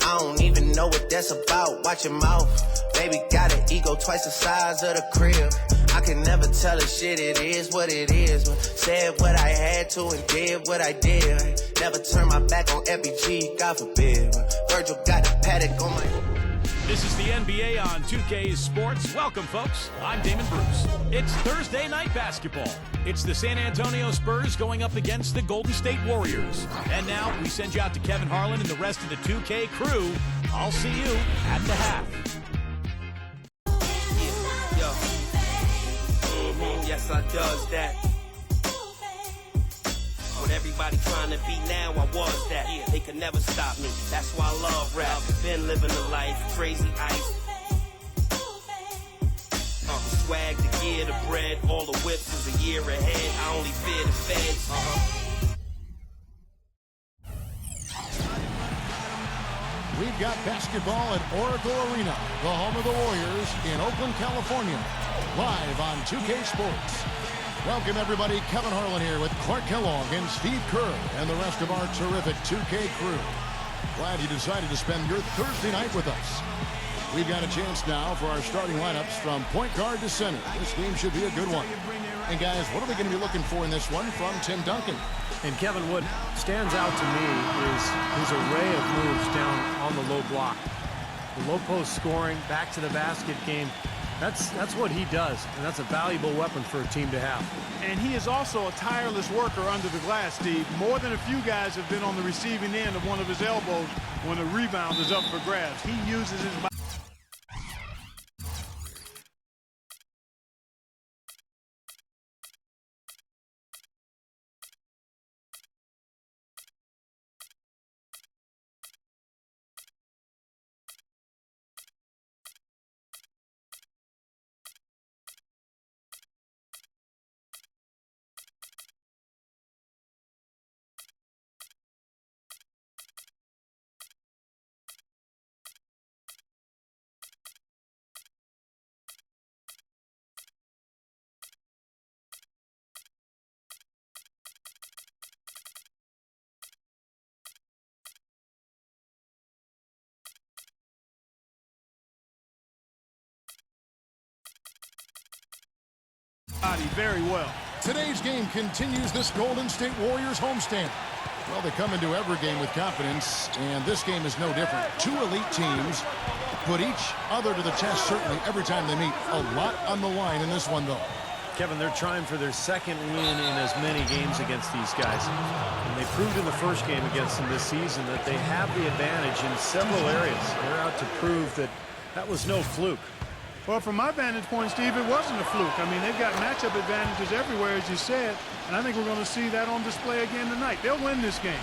I don't even know what that's about. Watch your mouth. Baby got an ego twice the size of the crib. I can never tell a shit, it is what it is. But said what I had to and did what I did. Never turn my back on FBG, God forbid. Virgil got the paddock on my... This is the NBA on 2K Sports. Welcome, folks. I'm Damon Bruce. It's Thursday night basketball. It's the San Antonio Spurs going up against the Golden State Warriors. And now we send you out to Kevin Harlan and the rest of the 2K crew. I'll see you at the half. Yes, I does that. When everybody trying to be now, I was that. They could never stop me. That's why I love rap. Been living the life, crazy ice. Swag, the gear, the bread, all the whips is a year ahead. I only fear the feds. We've got basketball at Oracle Arena, the home of the Warriors in Oakland, California. Live on 2K Sports. Welcome, everybody. Kevin Harlan here with Clark Kellogg and Steve Kerr and the rest of our terrific 2K crew. Glad you decided to spend your Thursday night with us. We've got a chance now for our starting lineups from point guard to center. This game should be a good one. And, guys, what are we going to be looking for in this one from Tim Duncan? And, Kevin, what stands out to me is his array of moves down on the low block. The low post scoring, back to the basket game. That's what he does, and that's a valuable weapon for a team to have. And he is also a tireless worker under the glass, Steve. More than a few guys have been on the receiving end of one of his elbows when a rebound is up for grabs. He uses his body. Very well. Today's game continues this Golden State Warriors homestand. Well, they come into every game with confidence, and this game is no different. Two elite teams put each other to the test, certainly, every time they meet. A lot on the line in this one, though. Kevin, they're trying for their second win in as many games against these guys. And they proved in the first game against them this season that they have the advantage in several areas. They're out to prove that that was no fluke. Well, from my vantage point, Steve, it wasn't a fluke. I mean, they've got matchup advantages everywhere, as you said, and I think we're going to see that on display again tonight. They'll win this game.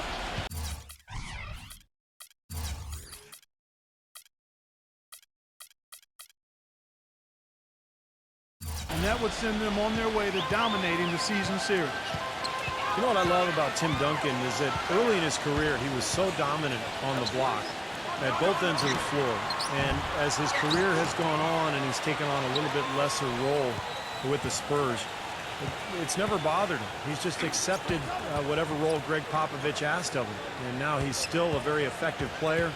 And that would send them on their way to dominating the season series. You know what I love about Tim Duncan is that early in his career, he was so dominant on the block at both ends of the floor. And as his career has gone on and he's taken on a little bit lesser role with the Spurs, it's never bothered him. He's just accepted whatever role Greg Popovich asked of him. And now he's still a very effective player,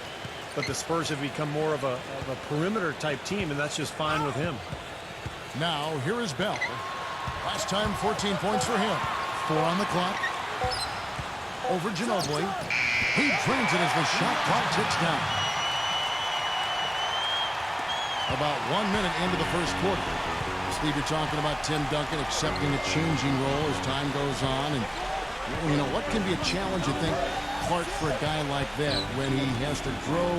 but the Spurs have become more of a perimeter type team, and that's just fine with him. Now, here is Bell. Last time, 14 points for him. 4 on the clock. Over Ginobili. He drains it as the shot clock ticks down. About 1 minute into the first quarter. Steve, you're talking about Tim Duncan accepting a changing role as time goes on. And, you know, what can be a challenge, you think, Clark, for a guy like that when he has to grow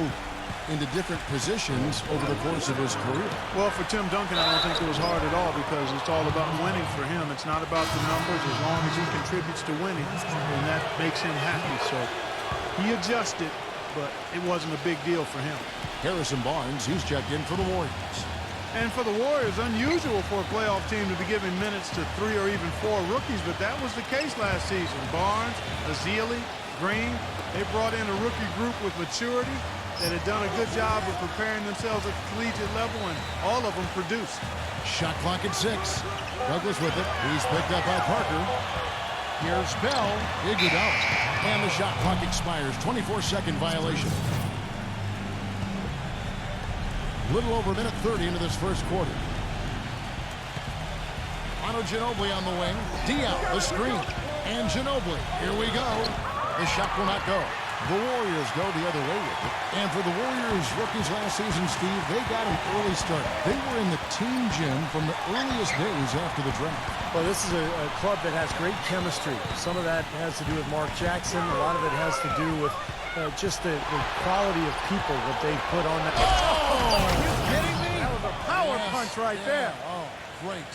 into different positions over the course of his career? Well, for Tim Duncan, I don't think it was hard at all because it's all about winning for him. It's not about the numbers as long as he contributes to winning, and that makes him happy. So he adjusted, but it wasn't a big deal for him. Harrison Barnes, he's checked in for the Warriors. And for the Warriors, unusual for a playoff team to be giving minutes to 3 or even 4 rookies, but that was the case last season. Barnes, Azili, Green, they brought in a rookie group with maturity that had done a good job of preparing themselves at the collegiate level, and all of them produced. Shot clock at 6. Douglas with it. He's picked up by Parker. Here's Bell. Iggy out. And the shot clock expires. 24-second violation. Little over a minute 30 into this first quarter. Ginobili on the wing. Diallo, the screen. And Ginobili. Here we go. The shot will not go. The Warriors go the other way with it. And for the Warriors rookies last season, Steve, they got an early start. They were in the team gym from the earliest days after the draft. Well, this is a club that has great chemistry. Some of that has to do with Mark Jackson. A lot of it has to do with just the quality of people that they put on that. Oh, are you kidding me? That was a power punch right there. Oh, great.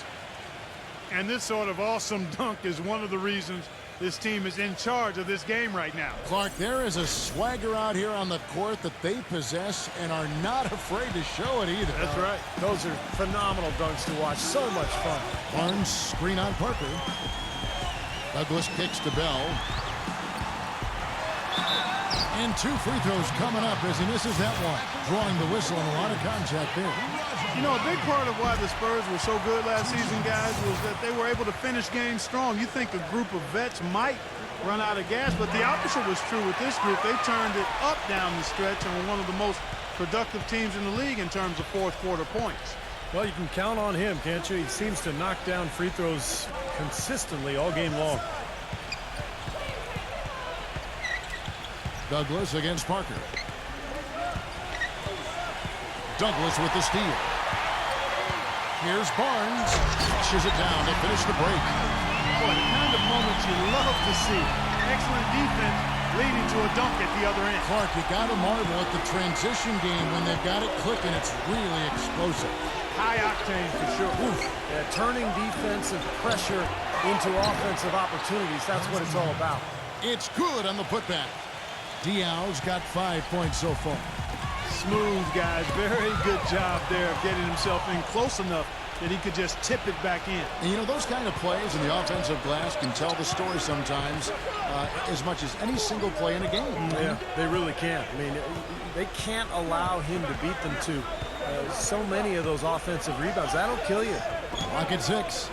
And this sort of awesome dunk is one of the reasons this team is in charge of this game right now. Clark, there is a swagger out here on the court that they possess and are not afraid to show it either. That's right. Those are phenomenal dunks to watch. So much fun. Barnes screen on Parker. Douglas kicks to Bell. And 2 free throws coming up as he misses that one. Drawing the whistle and a lot of contact there. You know, a big part of why the Spurs were so good last season, guys, was that they were able to finish games strong. You think a group of vets might run out of gas, but the opposite was true with this group. They turned it up down the stretch and were one of the most productive teams in the league in terms of fourth quarter points. Well, you can count on him, can't you? He seems to knock down free throws consistently all game long. Douglas against Parker. Douglas with the steal. Here's Barnes. Flushes it down to finish the break. Boy, the kind of moments you love to see. Excellent defense leading to a dunk at the other end. Clark, you got to marvel at the transition game when they've got it clicking. It's really explosive. High octane for sure. Oof. Yeah, turning defensive pressure into offensive opportunities. That's what it's all about. It's good on the putback. Diallo's got 5 points so far. Smooth, guys. Very good job there of getting himself in close enough that he could just tip it back in. And you know, those kind of plays in the offensive glass can tell the story sometimes as much as any single play in a game. Yeah, they really can. I mean, they can't allow him to beat them to so many of those offensive rebounds. That'll kill you. Clock at 6.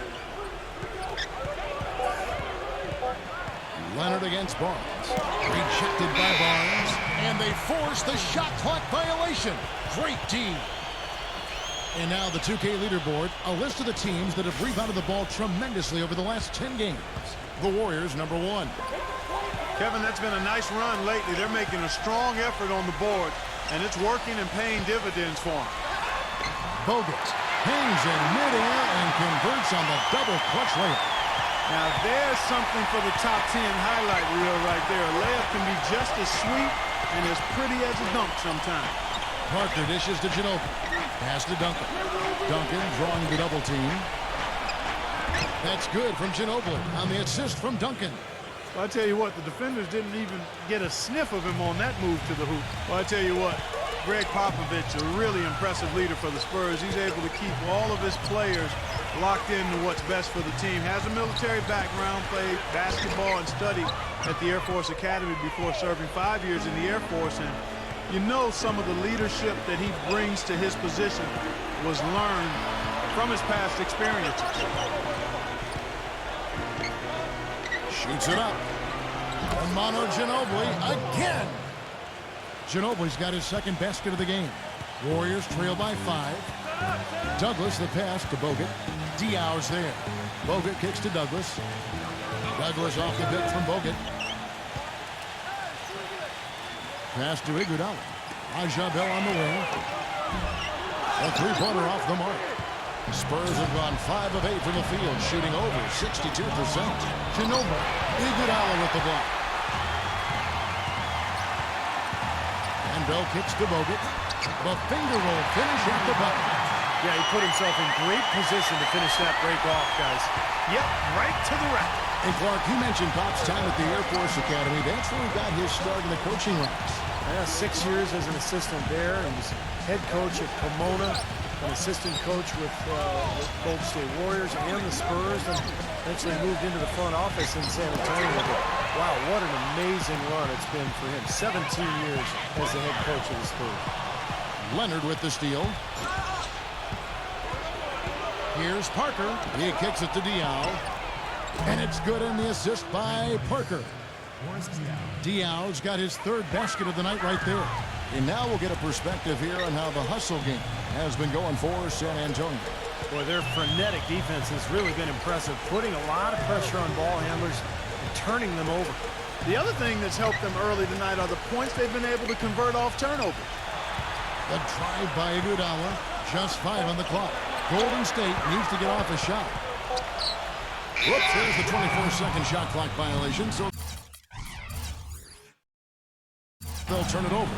Leonard against Barnes. Rejected by Barnes. And they force the shot clock violation. Great team. And now the 2K leaderboard, a list of the teams that have rebounded the ball tremendously over the last 10 games. The Warriors, number 1. Kevin, that's been a nice run lately. They're making a strong effort on the board, and it's working and paying dividends for them. Bogut hangs in midair and converts on the double clutch layup. Now there's something for the top 10 highlight reel right there. A layup can be just as sweet and as pretty as a dunk sometimes. Parker dishes to Ginobili. Pass to Duncan. Duncan drawing the double team. That's good from Ginobili on the assist from Duncan. Well, I tell you what, the defenders didn't even get a sniff of him on that move to the hoop. Well, I tell you what, Greg Popovich, a really impressive leader for the Spurs. He's able to keep all of his players locked into what's best for the team. Has a military background, played basketball and studied at the Air Force Academy before serving 5 years in the Air Force. And you know some of the leadership that he brings to his position was learned from his past experiences. Shoots it up. Manu Ginobili again. Ginobili's got his second basket of the game. Warriors trail by 5. Douglas the pass to Bogut. Diallo's there. Bogut kicks to Douglas. Douglas off the pick from Bogut. Pass to Iggy. Bell on the wing. A three-pointer off the mark. Spurs have gone 5 of 8 from the field, shooting over 62%. Ginobili. Iggy with the block. And Bell kicks to Bogut. The finger roll finish at the bucket. Yeah, he put himself in great position to finish that break off, guys. Yep, right to the rack. Hey, Clark, you mentioned Pop's time at the Air Force Academy. That's where he got his start in the coaching ranks. Yeah, 6 years as an assistant there. He was head coach at Pomona, an assistant coach with Golden State Warriors and the Spurs, and eventually moved into the front office in San Antonio. But, wow, what an amazing run it's been for him. 17 years as the head coach of the Spurs. Leonard with the steal. Here's Parker. He kicks it to Diallo. And it's good on the assist by Parker. Diallo's got his 3rd basket of the night right there. And now we'll get a perspective here on how the hustle game has been going for San Antonio. Boy, their frenetic defense has really been impressive, putting a lot of pressure on ball handlers and turning them over. The other thing that's helped them early tonight are the points they've been able to convert off turnovers. The drive by Iguodala, just 5 on the clock. Golden State needs to get off a shot. Whoops, there's the 24-second shot clock violation, so they'll turn it over.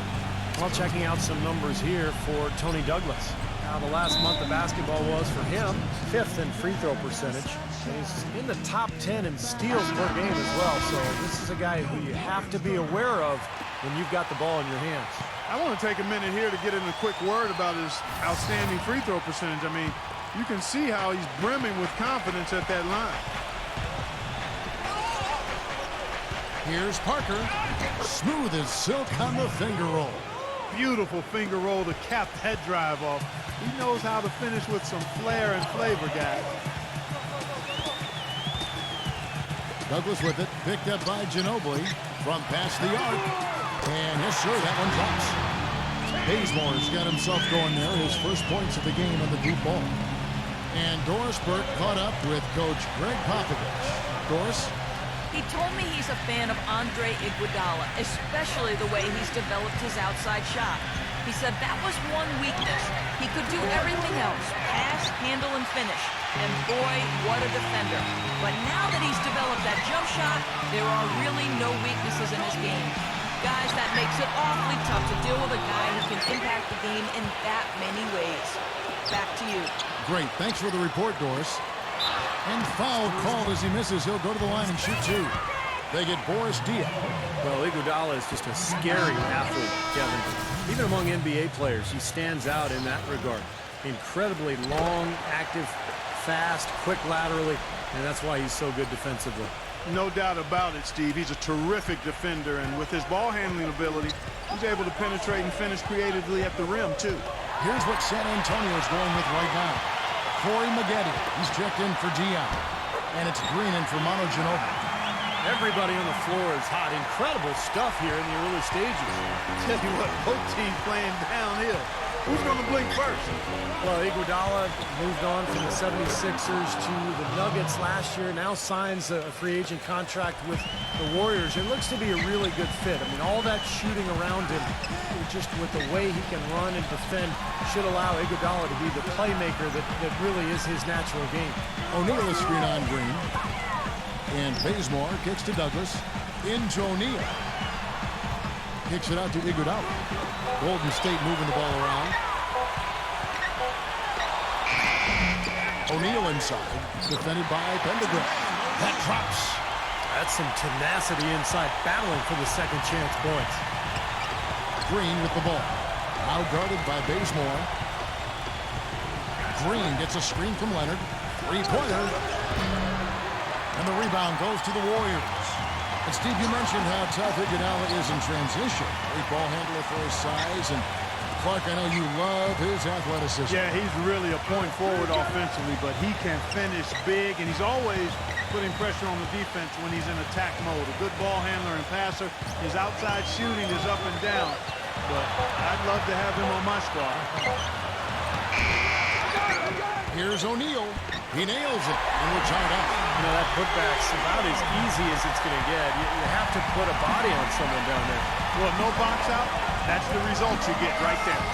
Well, checking out some numbers here for Tony Douglas. Now, the last month of basketball was, for him, 5th in free throw percentage. And he's in the top 10 in steals per game as well. So this is a guy who you have to be aware of when you've got the ball in your hands. I want to take a minute here to get in a quick word about his outstanding free throw percentage. I mean, you can see how he's brimming with confidence at that line. Here's Parker. Smooth as silk on the finger roll. Beautiful finger roll to cap that drive off. He knows how to finish with some flair and flavor, guys. Douglas with it, picked up by Ginobili from past the arc. And yes, sir, that one drops. Bazemore's got himself going there, his first points of the game on the deep ball. And Doris Burke caught up with Coach Greg Popovich. Doris? He told me he's a fan of Andre Iguodala, especially the way he's developed his outside shot. He said that was one weakness. He could do everything else, pass, handle, and finish. And boy, what a defender. But now that he's developed that jump shot, there are really no weaknesses in his game. Guys, that makes it awfully tough to deal with a guy who can impact the game in that many ways. Back to you. Great. Thanks for the report, Doris. And foul called as he misses. He'll go to the line and shoot 2. They get Boris Diaw. Well, Iguodala is just a scary athlete, Kevin. Even among NBA players, he stands out in that regard. Incredibly long, active, fast, quick laterally, and that's why he's so good defensively. No doubt about it, Steve. He's a terrific defender, and with his ball handling ability, he's able to penetrate and finish creatively at the rim, too. Here's what San Antonio's going with right now. Corey Maggette, he's checked in for Diaw. And it's Green in for Manu Ginobili. Everybody on the floor is hot. Incredible stuff here in the early stages. Tell you what, both teams playing downhill. Who's going to blink first? Well, Iguodala moved on from the 76ers to the Nuggets last year. Now signs a free agent contract with the Warriors. It looks to be a really good fit. I mean, all that shooting around him, just with the way he can run and defend, should allow Iguodala to be the playmaker that really is his natural game. O'Neal is screen on Green. And Bazemore kicks to Douglas. Into O'Neal. Kicks it out to Iguodala. Golden State moving the ball around. O'Neal inside. Defended by Pendergrass. That drops. That's some tenacity inside, battling for the second chance points. Green with the ball. Now guarded by Bazemore. Green gets a screen from Leonard. Three-pointer. And the rebound goes to the Warriors. And Steve, you mentioned how tough Iguodala is in transition. Great ball handler for his size. And Clark, I know you love his athleticism. Yeah, he's really a point forward offensively, but he can finish big, and he's always putting pressure on the defense when he's in attack mode. A good ball handler and passer. His outside shooting is up and down, but I'd love to have him on my squad. Here's O'Neal. He nails it, and we're tied up. You know, that putback's about as easy as it's going to get. You have to put a body on someone down there. Well, no box out, that's the result you get right there.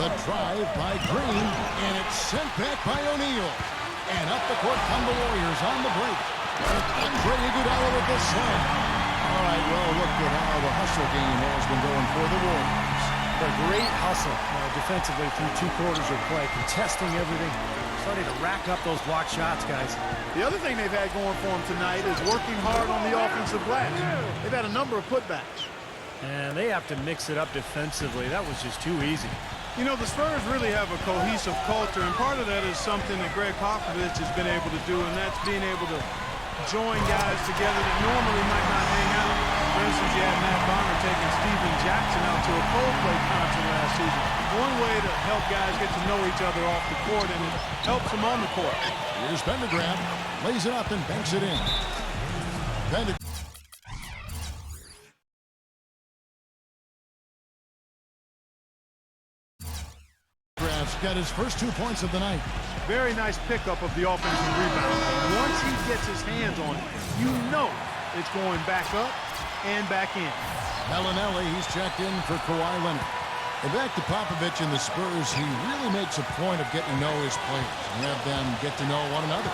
The drive by Green, and it's sent back by O'Neal. And up the court come the Warriors on the break. And Andre Iguodala with the slam. All right, well, look at how the hustle game has been going for the Warriors. A great hustle defensively through 2 quarters of play, contesting everything, starting to rack up those block shots, guys. The other thing they've had going for them tonight is working hard on the offensive glass. They've had a number of putbacks. And they have to mix it up defensively. That was just too easy. You know, the Spurs really have a cohesive culture, and part of that is something that Greg Popovich has been able to do, and that's being able to join guys together that normally might not hang out. For instance, you had Matt Bonner taking Steven Jackson out to a Coldplay concert last season. One way to help guys get to know each other off the court, and it helps them on the court. Here's Pendergrass, lays it up and banks it in. Pendergrass. got his first 2 points of the night. Very nice pickup of the offensive rebound. And once he gets his hands on it, you know it's going back up and back in. Bellinelli, he's checked in for Kawhi Leonard. And back to Popovich and the Spurs, he really makes a point of getting to know his players and have them get to know one another.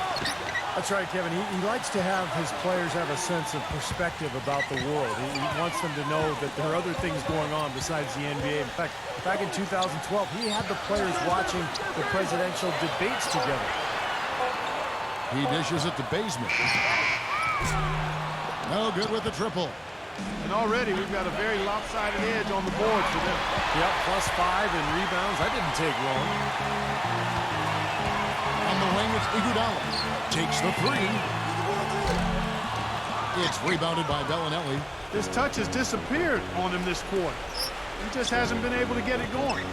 That's right, Kevin. He likes to have his players have a sense of perspective about the world. He wants them to know that there are other things going on besides the NBA. In fact, back in 2012, he had the players watching the presidential debates together. He dishes it to Bazemore. No good with the triple. And already we've got a very lopsided edge on the board for them. Yep, +5 in rebounds. That didn't take long. On the wing, it's Iguodala. Takes the three. It's rebounded by Bellinelli. This touch has disappeared on him this quarter. He just hasn't been able to get it going.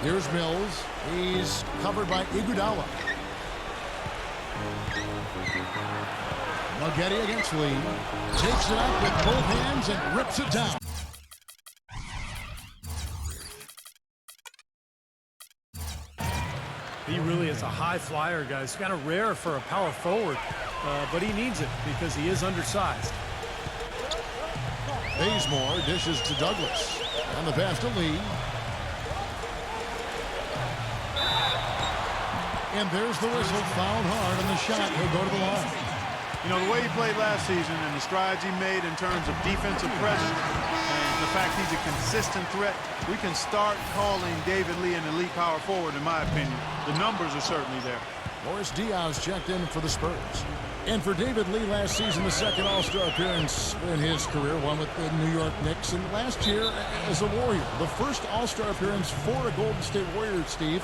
Here's Mills. He's covered by Iguodala. Maggette against Lee. Takes it up with both hands and rips it down. He really is a high flyer, guys. Kind of rare for a power forward, but he needs it because he is undersized. Bazemore dishes to Douglas. And the pass to Lee. And there's the whistle. Fouled hard on the shot. He'll go to the line. You know, the way he played last season and the strides he made in terms of defensive presence and the fact he's a consistent threat, we can start calling David Lee an elite power forward, in my opinion. The numbers are certainly there. Morris Diaz checked in for the Spurs. And for David Lee last season, the second All-Star appearance in his career, one with the New York Knicks, and last year as a Warrior. The first All-Star appearance for a Golden State Warrior, Steve.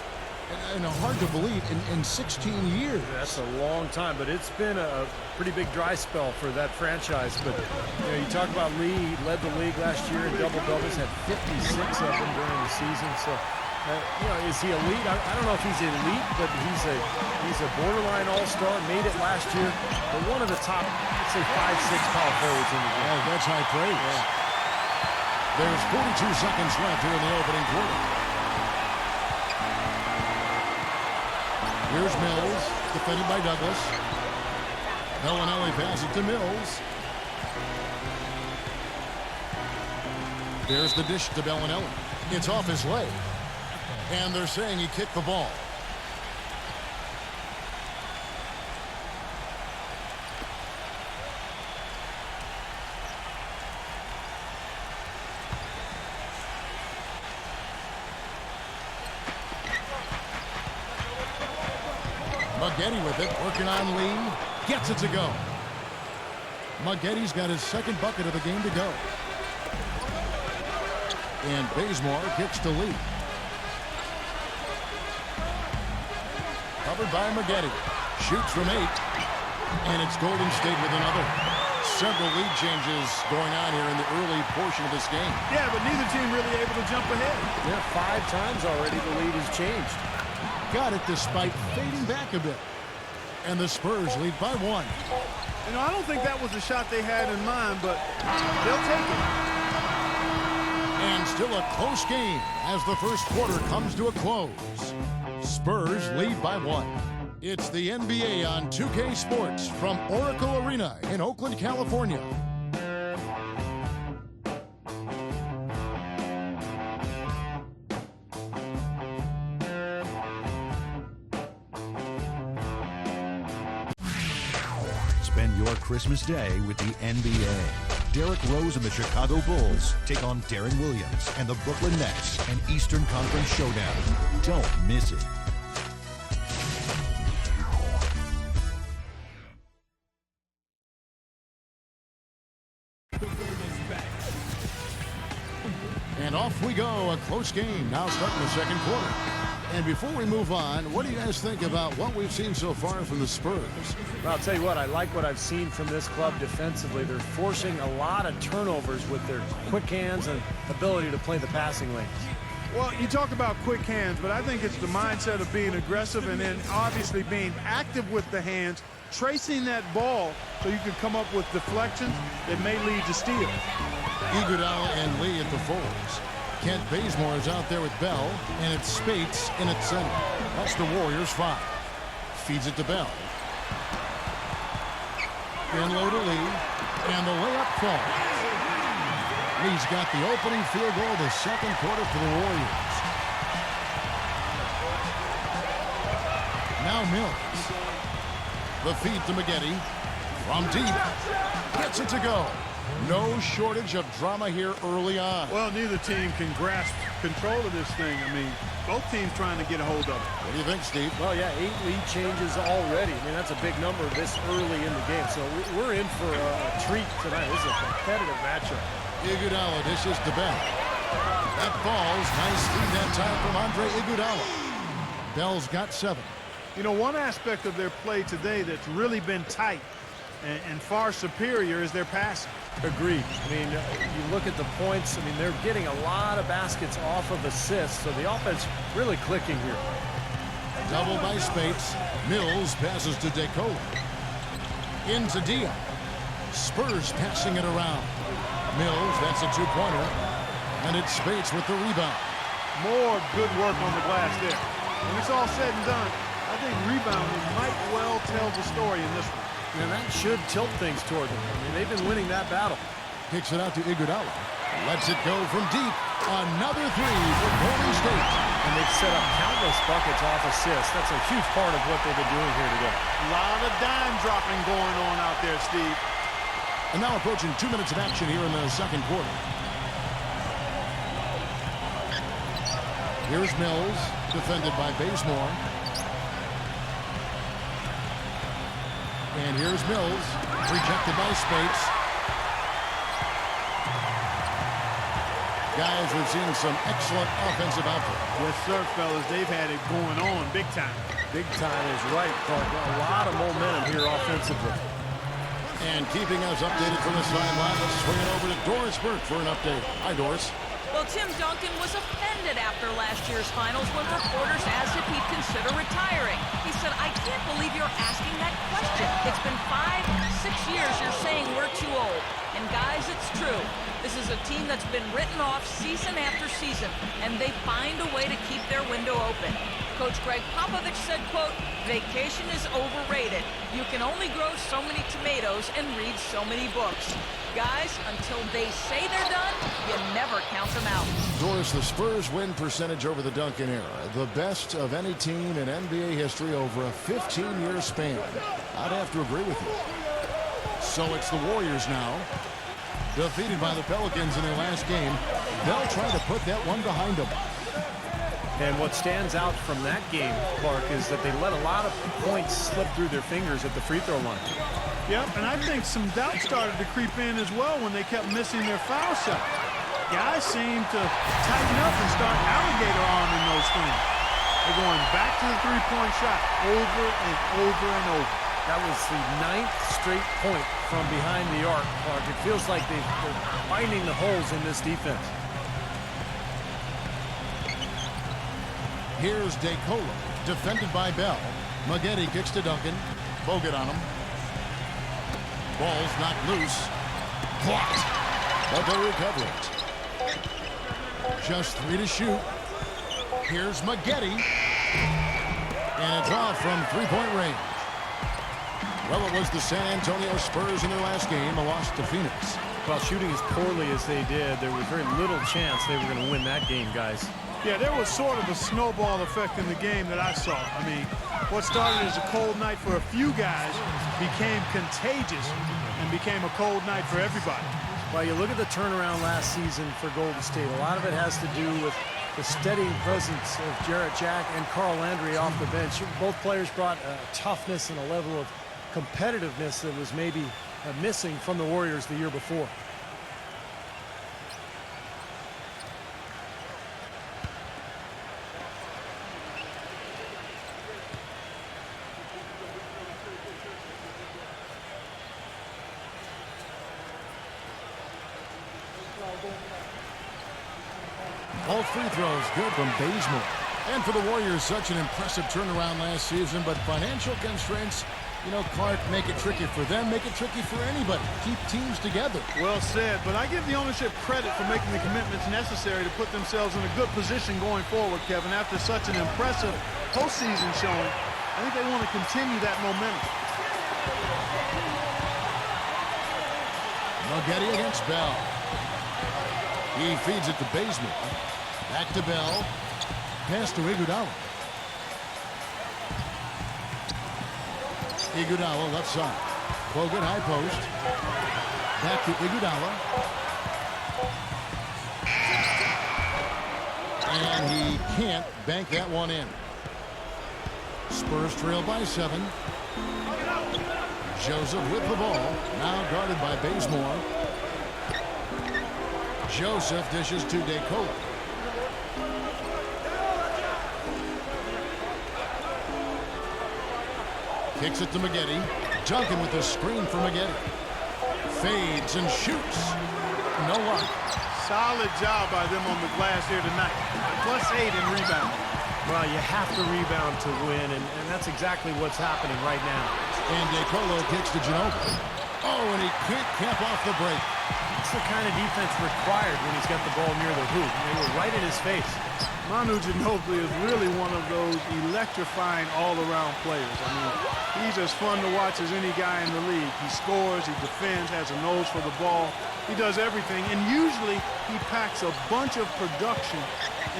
And hard to believe in 16 years. That's a long time, but it's been a pretty big dry spell for that franchise. But you know, you talk about Lee, he led the league last year in double-doubles, had 56 of them during the season. So, you know, is he elite? I don't know if he's elite, but he's a borderline all-star, made it last year. But one of the top, let's say, 5-6 power forwards in the game. Oh, that's high praise. Yeah. There's 42 seconds left here in the opening quarter. Here's Mills, defended by Douglas. Bellinelli passes to Mills. There's the dish to Bellinelli. It's off his leg. And they're saying he kicked the ball. Maggette with it, working on Lee. Gets it to go. Maggette's got his second bucket of the game to go. And Bazemore kicks to Lee. Covered by Maggette. Shoots from 8. And it's Golden State with another. Several lead changes going on here in the early portion of this game. Yeah, but neither team really able to jump ahead. Yeah, 5 times already the lead has changed. Got it despite fading back a bit. And the Spurs lead by 1. You know, I don't think that was the shot they had in mind, but they'll take it. And still a close game as the first quarter comes to a close. Spurs lead by 1. It's the NBA on 2K Sports from Oracle Arena in Oakland, California. Spend your Christmas day with the NBA. Derrick Rose and the Chicago Bulls take on Deron Williams and the Brooklyn Nets, an Eastern Conference showdown. Don't miss it. And off we go, a close game now starting the second quarter. And before we move on, what do you guys think about what we've seen so far from the Spurs? Well, I'll tell you what, I like what I've seen from this club defensively. They're forcing a lot of turnovers with their quick hands and ability to play the passing lanes. Well, you talk about quick hands, but I think it's the mindset of being aggressive and then obviously being active with the hands, tracing that ball so you can come up with deflections that may lead to steals. Iguodala and Lee at the forwards. Kent Bazemore is out there with Bell, and it's Spates in at center. That's the Warriors 5. Feeds it to Bell. In low to Lee, and the layup falls. Lee's got the opening field goal of the second quarter for the Warriors. Now Mills. The feed to Maggette. From deep. Gets it to go. No shortage of drama here early on. Well, neither team can grasp control of this thing. I mean, both teams trying to get a hold of it. What do you think, Steve? Well, yeah, 8 lead changes already. I mean, that's a big number this early in the game. So we're in for a treat tonight. This is a competitive matchup. Iguodala dishes to Bell. That falls. Nice feed that time from Andre Iguodala. Bell's got 7. You know, one aspect of their play today that's really been tight and far superior is their passing. Agreed. I mean, you look at the points. I mean, they're getting a lot of baskets off of assists. So the offense really clicking here. Double by Spates. Mills passes to DeCola. Into Dion. Spurs passing it around. Mills, that's a 2-pointer. And it's Spates with the rebound. More good work on the glass there. When it's all said and done, I think rebounding might well tell the story in this one. And that should tilt things toward them. I mean, they've been winning that battle. Kicks it out to Iguodala. Lets it go from deep. Another 3 for Golden State. And they've set up countless buckets off assists. That's a huge part of what they've been doing here today. A lot of dime dropping going on out there, Steve. And now approaching 2 minutes of action here in the second quarter. Here's Mills, defended by Bazemore. And here's Mills, rejected by Spates. Guys, we've seen some excellent offensive output. Yes, sir, fellas. They've had it going on big time. Big time is right, Clark. A lot of momentum here offensively. And keeping us updated from the sideline, let's swing it over to Doris Burke for an update. Hi, Doris. Well, Tim Duncan was offended after last year's finals when reporters asked if he'd consider retiring. He said, "I can't believe you're asking that question. It's been 5-6 years you're saying we're too old." And guys, it's true. This is a team that's been written off season after season, and they find a way to keep their window open. Coach Greg Popovich said, quote, "Vacation is overrated. You can only grow so many tomatoes and read so many books." Guys, until they say they're done, you never count them out. Doris, the Spurs win percentage over the Duncan era, the best of any team in NBA history over a 15-year span. I'd have to agree with you. So it's the Warriors now, defeated by the Pelicans in their last game. They'll try to put that one behind them. And what stands out from that game, Clark, is that they let a lot of points slip through their fingers at the free throw line. Yep, and I think some doubt started to creep in as well when they kept missing their foul shot. Guys seem to tighten up and start alligator arming those things. They're going back to the three-point shot over and over and over. That was the 9th straight point from behind the arc, Clark. It feels like they're finding the holes in this defense. Here's DeCola, defended by Bell. Maggette kicks to Duncan. Bogut on him. Ball's knocked loose. Blocked. But they'll recover it. Just 3 to shoot. Here's Maggette. And it's off from three-point range. Well, it was the San Antonio Spurs in their last game, a loss to Phoenix. Well, shooting as poorly as they did, there was very little chance they were going to win that game, guys. Yeah, there was sort of a snowball effect in the game that I saw. I mean, what started as a cold night for a few guys became contagious and became a cold night for everybody. Well, you look at the turnaround last season for Golden State. A lot of it has to do with the steadying presence of Jarrett Jack and Carl Landry off the bench. Both players brought toughness and a level of competitiveness that was maybe missing from the Warriors the year before. All free throws good from Bazemore. And for the Warriors, such an impressive turnaround last season, but financial constraints You know, Clark, make it tricky for them, make it tricky for anybody. Keep teams together. Well said, but I give the ownership credit for making the commitments necessary to put themselves in a good position going forward, Kevin. After such an impressive postseason showing, I think they want to continue that momentum. Moghetti against Bell. He feeds it to Bazemore. Back to Bell. Pass to Iguodala. Iguodala left side. Bogut high post. Back to Iguodala. And he can't bank that one in. Spurs trail by 7. Joseph with the ball. Now guarded by Bazemore. Joseph dishes to DeColo. Kicks it to Moghetti. Duncan with the screen for Moghetti. Fades and shoots. No luck. Solid job by them on the glass here tonight. +8 in rebound. Well, you have to rebound to win, and that's exactly what's happening right now. And DeColo kicks to Ginobili. Oh, and he can't cap off the break. It's the kind of defense required when he's got the ball near the hoop. They were right in his face. Manu Ginobili is really one of those electrifying all-around players. I mean, he's as fun to watch as any guy in the league. He scores, he defends, has a nose for the ball. He does everything, and usually he packs a bunch of production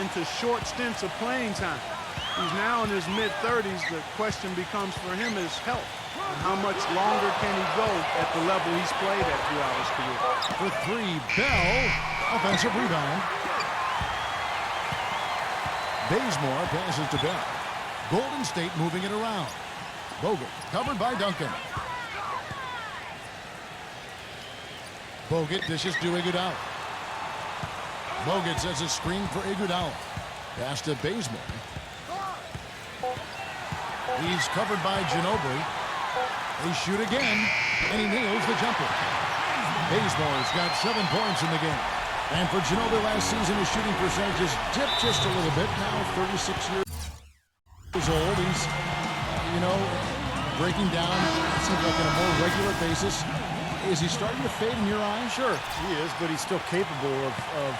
into short stints of playing time. He's now in his mid-30s. The question becomes for him is health. And how much longer can he go at the level he's played at throughout his career? For 3, Bell. Offensive rebound. Bazemore passes to Bell. Golden State moving it around. Bogut covered by Duncan. Bogut dishes to Iguodala. Bogut sets a screen for Iguodala. Pass to Bazemore. He's covered by Ginobili. They shoot again, and he nails the jumper. Bazemore's got 7 points in the game. And for Ginobili last season, his shooting percentages dipped just a little bit. Now 36 years old. He's, breaking down, it seems like on a more regular basis. Is he starting to fade in your eyes? Sure, he is, but he's still capable of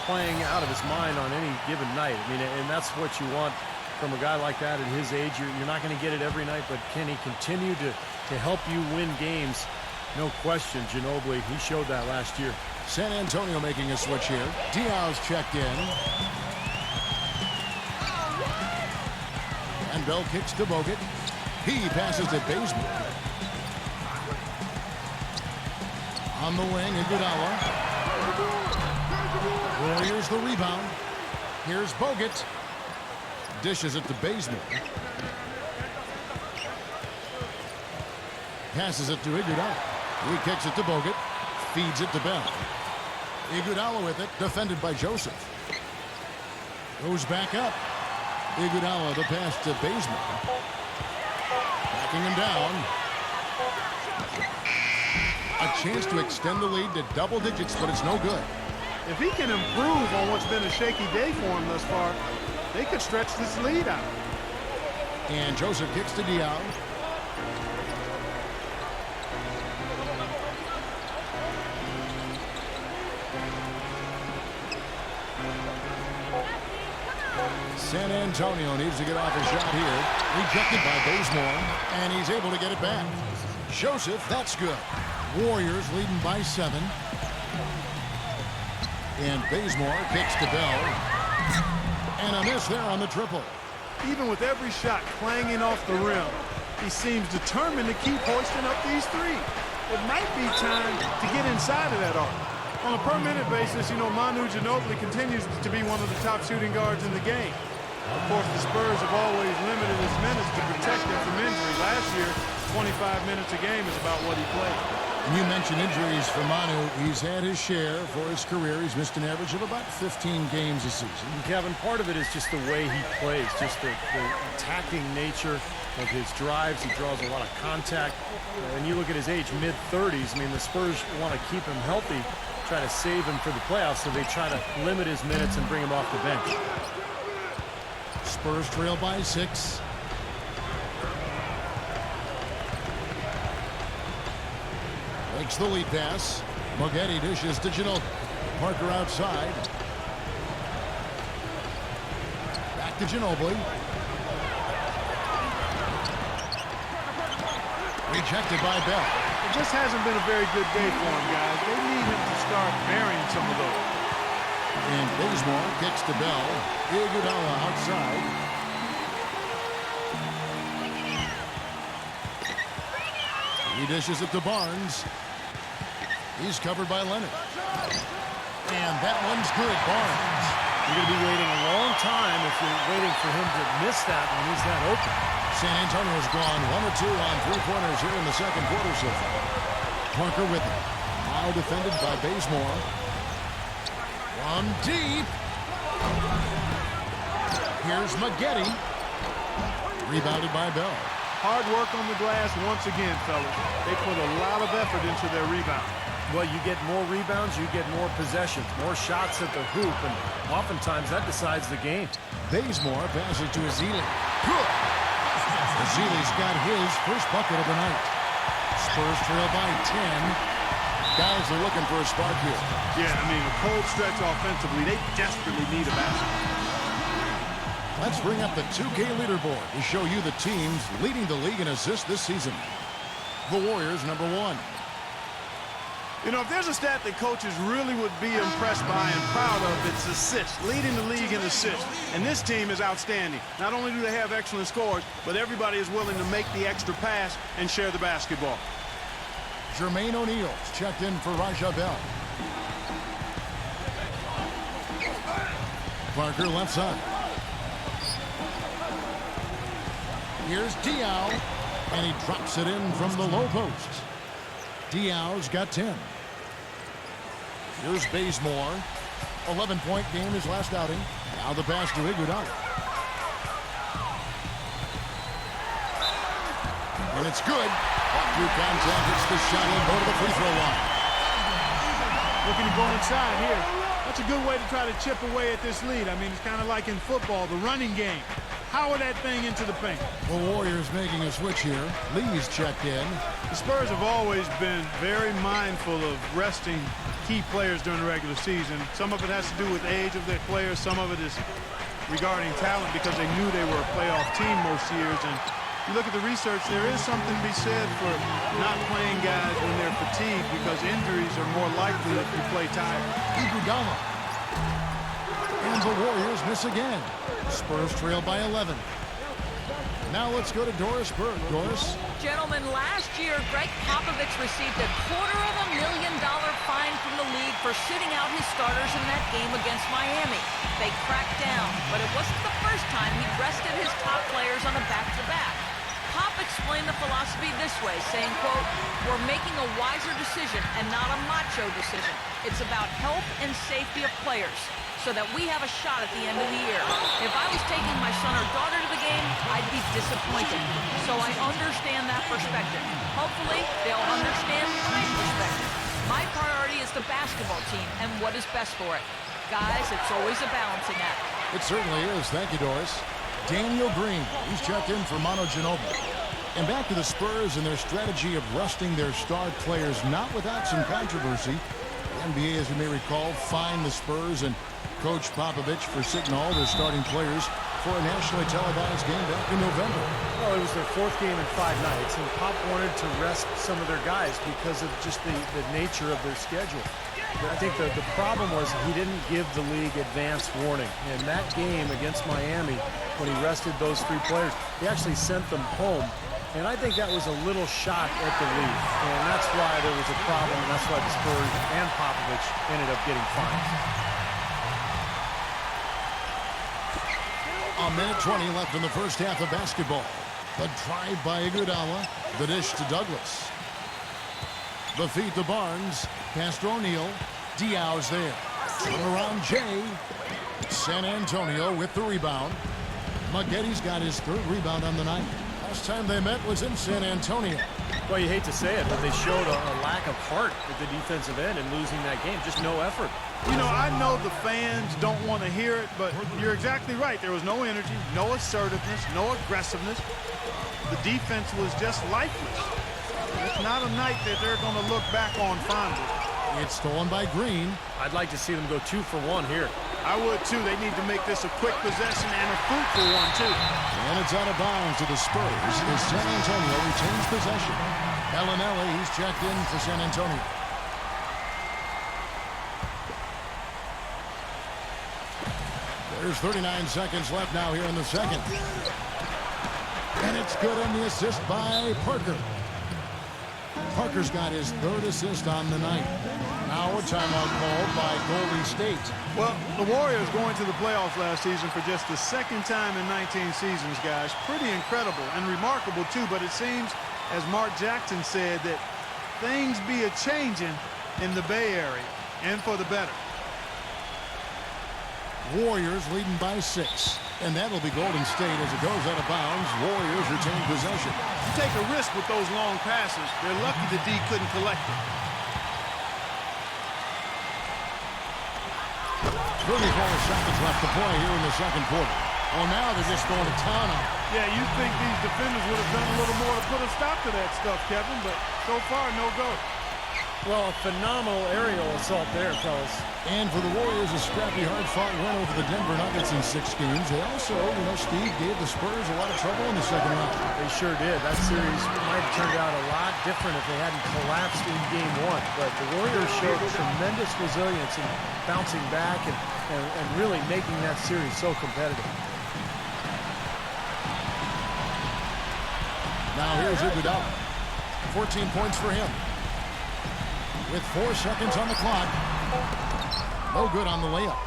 playing out of his mind on any given night. I mean, and that's what you want from a guy like that at his age. You're not going to get it every night, but can he continue to help you win games? No question, Ginobili, he showed that last year. San Antonio making a switch here. Diaz checked in. And Bell kicks to Bogut. He passes to Bazemore. On the wing, Iguodala. Warriors the rebound. Here's Bogut. Dishes it to Bazemore. Passes it to Iguodala. He kicks it to Bogut. Feeds it to Bell. Iguodala with it. Defended by Joseph. Goes back up. Iguodala the pass to Bazemore. Backing him down. A chance to extend the lead to double digits, but it's no good. If he can improve on what's been a shaky day for him thus far, they could stretch this lead out. And Joseph kicks to Diaz. San Antonio needs to get off a shot here. Rejected by Bazemore, and he's able to get it back. Joseph, that's good. Warriors leading by 7. And Bazemore kicks to Bell. And a miss there on the triple. Even with every shot clanging off the rim, he seems determined to keep hoisting up these threes. It might be time to get inside of that arc. On a per-minute basis, Manu Ginobili continues to be one of the top shooting guards in the game. Of course, the Spurs have always limited his minutes to protect him from injury. Last year, 25 minutes a game is about what he played. And you mentioned injuries for Manu. He's had his share for his career. He's missed an average of about 15 games a season. And Kevin, part of it is just the way he plays, just the attacking nature of his drives. He draws a lot of contact. And you look at his age, mid-30s. I mean, the Spurs want to keep him healthy, try to save him for the playoffs, so they try to limit his minutes and bring him off the bench. Spurs trail by 6. fakes the lead pass. Moghetti dishes to Ginobili. Parker outside. Back to Ginobili. Rejected by Bell. It just hasn't been a very good day for him, guys. They need him to start burying some of those. And Bazemore kicks to Bell. Iguodala outside. He dishes it to Barnes. He's covered by Leonard. And that one's good, Barnes. You're going to be waiting a long time if you're waiting for him to miss that when he's that open. San Antonio's gone 1 or 2 on three-pointers here in the second quarter so far. Parker with it. Now defended by Bazemore. From deep. Here's Moghetti. Rebounded by Bell. Hard work on the glass once again, fellas. They put a lot of effort into their rebound. Well, you get more rebounds, you get more possessions, more shots at the hoop, and oftentimes that decides the game. Bazemore passes to Ezeli. Good. Ezeli's got his first bucket of the night. Spurs trail by 10. Guys are looking for a spark here. Yeah, I mean, a cold stretch offensively. They desperately need a basket. Let's bring up the 2K leaderboard to show you the teams leading the league in assists this season. The Warriors, number 1. You know, if there's a stat that coaches really would be impressed by and proud of, it's assists, leading the league in assists. And this team is outstanding. Not only do they have excellent scores, but everybody is willing to make the extra pass and share the basketball. Jermaine O'Neal's checked in for Raja Bell. Parker left side. Here's Diaw, and he drops it in from the low post. Diaw's got 10. Here's Bazemore. 11-point game his last outing. Now the pass to Iguodala. And it's good. Through contact, it's the shot and go to the free throw line. Looking to go inside here. That's a good way to try to chip away at this lead. I mean, it's kind of like in football, the running game. Power that thing into the paint. The Warriors making a switch here. Lee's checked in. The Spurs have always been very mindful of resting key players during the regular season. Some of it has to do with age of their players. Some of it is regarding talent because they knew they were a playoff team most years. And you look at the research, there is something to be said for not playing guys when they're fatigued because injuries are more likely if you play tired. Iguodala. And the Warriors miss again. Spurs trail by 11. Now let's go to Doris Burke. Doris? Gentlemen, last year, Greg Popovich received a $250,000 fine from the league for sitting out his starters in that game against Miami. They cracked down, but it wasn't the first time he rested his top players on a back-to-back. Pop explained the philosophy this way, saying, quote, "We're making a wiser decision and not a macho decision. It's about health and safety of players, so that we have a shot at the end of the year. If I was taking my son or daughter to the game, I'd be disappointed. So I understand that perspective. Hopefully, they'll understand my perspective. My priority is the basketball team and what is best for it. Guys, it's always a balancing act." It certainly is. Thank you, Doris. Daniel Green, he's checked in for Manu Ginobili. And back to the Spurs and their strategy of resting their star players, not without some controversy. The NBA, as you may recall, fined the Spurs and Coach Popovich for sitting all their starting players for a nationally televised game back in November. Well, it was their 4th game in 5 nights, and Pop wanted to rest some of their guys because of just the nature of their schedule. I think the problem was he didn't give the league advance warning. In that game against Miami, when he rested those 3 players, he actually sent them home. And I think that was a little shot at the league. And that's why there was a problem, and that's why the Spurs and Popovich ended up getting fined. A minute 20 left in the first half of basketball. The drive by Iguodala. The dish to Douglas. The feed to Barnes. Pass to O'Neal. Diaw's there. Turn around Jay. San Antonio with the rebound. Moghetti's got his 3rd rebound on the night. Last time they met was in San Antonio. Well, you hate to say it, but they showed a lack of heart at the defensive end in losing that game. Just no effort. You know, I know the fans don't want to hear it, but you're exactly right. There was no energy, no assertiveness, no aggressiveness. The defense was just lifeless. not a night that they're going to look back on fondly. It's stolen by Green. I'd like to see them go 2 for 1 here. I would, too. They need to make this a quick possession and a fruitful one, too. And it's out of bounds to the Spurs as San Antonio retains possession. Bellinelli, he's checked in for San Antonio. There's 39 seconds left now here in the second. And it's good on the assist by Parker. Parker's got his 3rd assist on the night. Now a timeout called by Golden State. Well, the Warriors going to the playoffs last season for just the 2nd time in 19 seasons, guys. Pretty incredible and remarkable, too. But it seems, as Mark Jackson said, that things be a-changing in the Bay Area, and for the better. Warriors leading by 6. And that'll be Golden State as it goes out of bounds. Warriors retain possession. You take a risk with those long passes. They're lucky the D couldn't collect it. 34 seconds left to play here in the second quarter. Well, now they're just going to town on it. Yeah, you'd think these defenders would have done a little more to put a stop to that stuff, Kevin, but so far, no go. Well, a phenomenal aerial assault there, fellas. And for the Warriors, a scrappy, hard-fought win over the Denver Nuggets in 6 games. They also, Steve, gave the Spurs a lot of trouble in the second round. They sure did. That series might have turned out a lot different if they hadn't collapsed in Game 1. But the Warriors showed tremendous resilience in bouncing back and really making that series so competitive. Now here's Iguodala. 14 points for him. With 4 seconds on the clock. No good on the layup.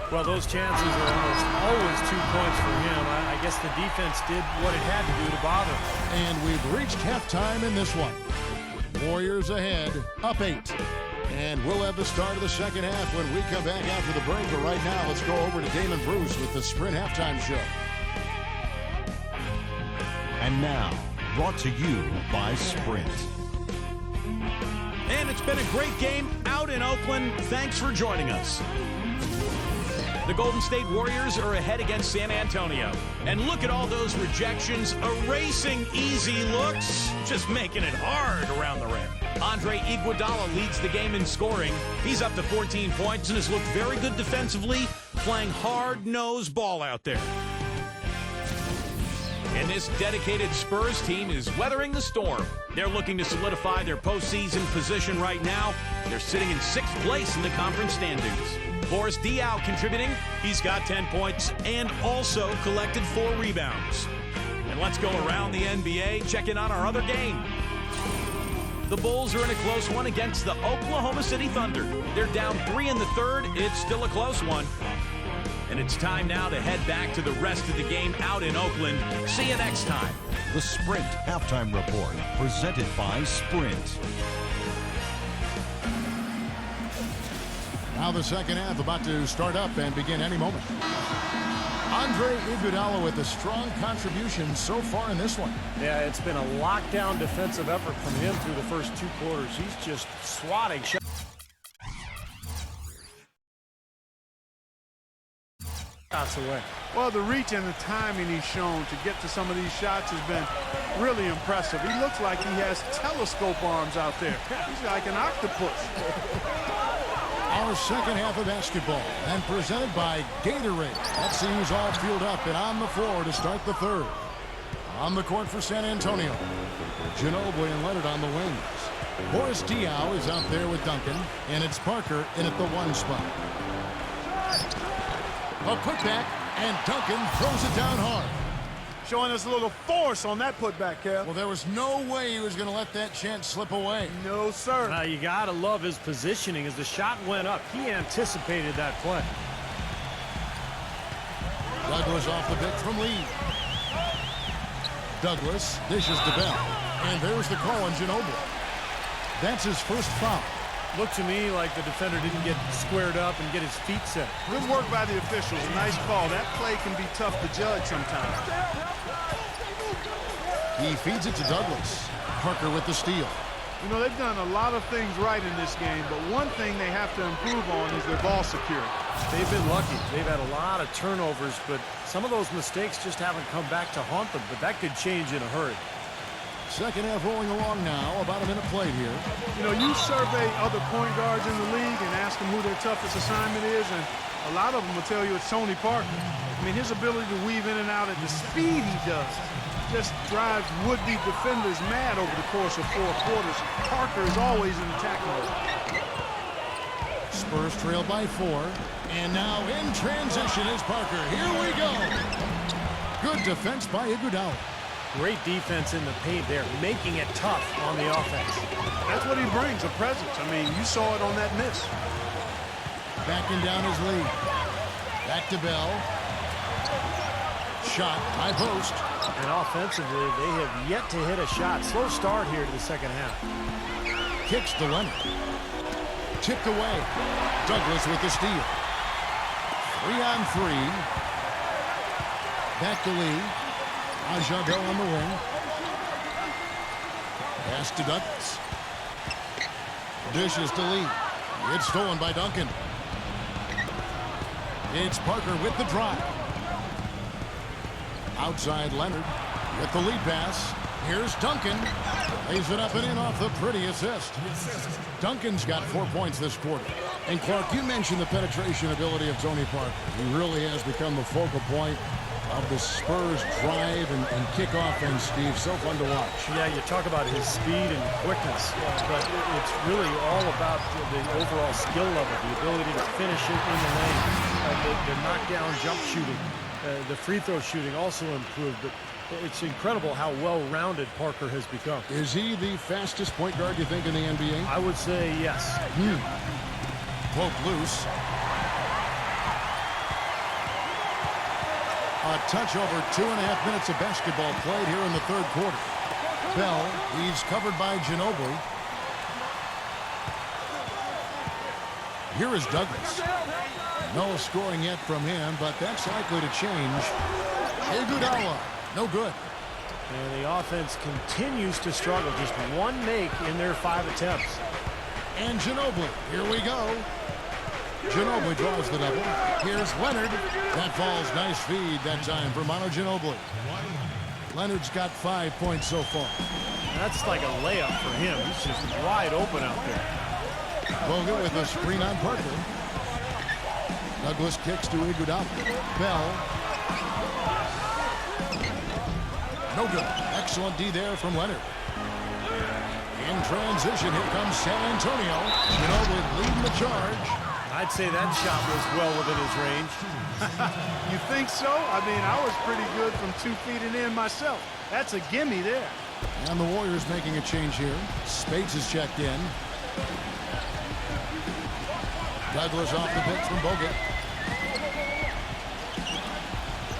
Well, those chances are almost always 2 points for him. I guess the defense did what it had to do to bother him. And we've reached halftime in this one. Warriors ahead, up 8. And we'll have the start of the second half when we come back after the break. But right now, let's go over to Damon Bruce with the Sprint Halftime Show. And now, brought to you by Sprint. And it's been a great game out in Oakland. Thanks for joining us. The Golden State Warriors are ahead against San Antonio. And look at all those rejections, erasing easy looks, just making it hard around the rim. Andre Iguodala leads the game in scoring. He's up to 14 points and has looked very good defensively, playing hard-nosed ball out there. And this dedicated Spurs team is weathering the storm. They're looking to solidify their postseason position right now. They're sitting in 6th place in the conference standings. Boris Diaw contributing. He's got 10 points and also collected 4 rebounds. And let's go around the NBA, checking on our other game. The Bulls are in a close one against the Oklahoma City Thunder. They're down 3 in the third. It's still a close one. And it's time now to head back to the rest of the game out in Oakland. See you next time. The Sprint Halftime Report, presented by Sprint. Now the second half about to start up and begin any moment. Andre Iguodala with a strong contribution so far in this one. Yeah, it's been a lockdown defensive effort from him through the first 2 quarters. He's just swatting shots away. Well, the reach and the timing he's shown to get to some of these shots has been really impressive. He looks like he has telescope arms out there. He's like an octopus. Our second half of basketball and presented by Gatorade. Let's see who's all fueled up and on the floor to start the third. On the court for San Antonio, Ginobili and Leonard on the wings. Boris Diaw is out there with Duncan, and it's Parker in at the 1 spot. A putback, and Duncan throws it down hard. Showing us a little force on that putback, Kev. Well, there was no way he was going to let that chance slip away. No, sir. You got to love his positioning. As the shot went up, he anticipated that play. Douglas off the pick from Lee. Douglas dishes to Bell. And there's the call on Ginobili. That's his first foul. Looked to me like the defender didn't get squared up and get his feet set. Good work by the officials. A nice call. That play can be tough to judge sometimes. He feeds it to Douglas. Parker with the steal. You know, they've done a lot of things right in this game, but one thing they have to improve on is their ball security. They've been lucky. They've had a lot of turnovers, but some of those mistakes just haven't come back to haunt them, but that could change in a hurry. Second half rolling along now. About a minute played here. You know, you survey other point guards in the league and ask them who their toughest assignment is, and a lot of them will tell you it's Tony Parker. I mean, his ability to weave in and out at the speed he does just drives would-be defenders mad over the course of 4 quarters. Parker is always in attack mode. Spurs trail by 4. And now in transition is Parker. Here we go. Good defense by Iggy. Great defense in the paint there, making it tough on the offense. That's what he brings, a presence. I mean, you saw it on that miss. Backing down his lead. Back to Bell. Shot, high post. And offensively, they have yet to hit a shot. Slow start here to the second half. Kicks to Leonard. Tipped away. Douglas with the steal. 3-on-3. Back to Lee. Bell on the wing. Pass to Douglas. Dishes to Lee. It's stolen by Duncan. It's Parker with the drive. Outside Leonard with the lead pass. Here's Duncan. Lays it up and in off the pretty assist. Duncan's got 4 points this quarter. And Clark, you mentioned the penetration ability of Tony Parker. He really has become the focal point of the Spurs drive and kick offense, Steve. So fun to watch. Yeah, you talk about his speed and quickness, but it's really all about the overall skill level, the ability to finish it in the lane, the knockdown jump shooting, the free throw shooting also improved, but it's incredible how well-rounded Parker has become. Is he the fastest point guard, you think, in the NBA? I would say yes. Poke loose. A touch over 2.5 minutes of basketball played here in the third quarter. Bell, he's covered by Ginobili. Here is Douglas. No scoring yet from him, but that's likely to change. Iggy, no good. And the offense continues to struggle. Just one make in their 5 attempts. And Ginobili, here we go. Ginobili draws the double. Here's Leonard. That falls. Nice feed that time for Manu Ginobili. Leonard's got 5 points so far. That's like a layup for him. He's just wide open out there. Bogut with a screen on Parker. Douglas kicks to Iggy. Bell. No good. Excellent D there from Leonard. In transition, here comes San Antonio. Ginobili leading the charge. I'd say that shot was well within his range. You think so? I mean, I was pretty good from 2 feet and in myself. That's a gimme there. And the Warriors making a change here. Spades is checked in. Douglas off the bench from Bogut.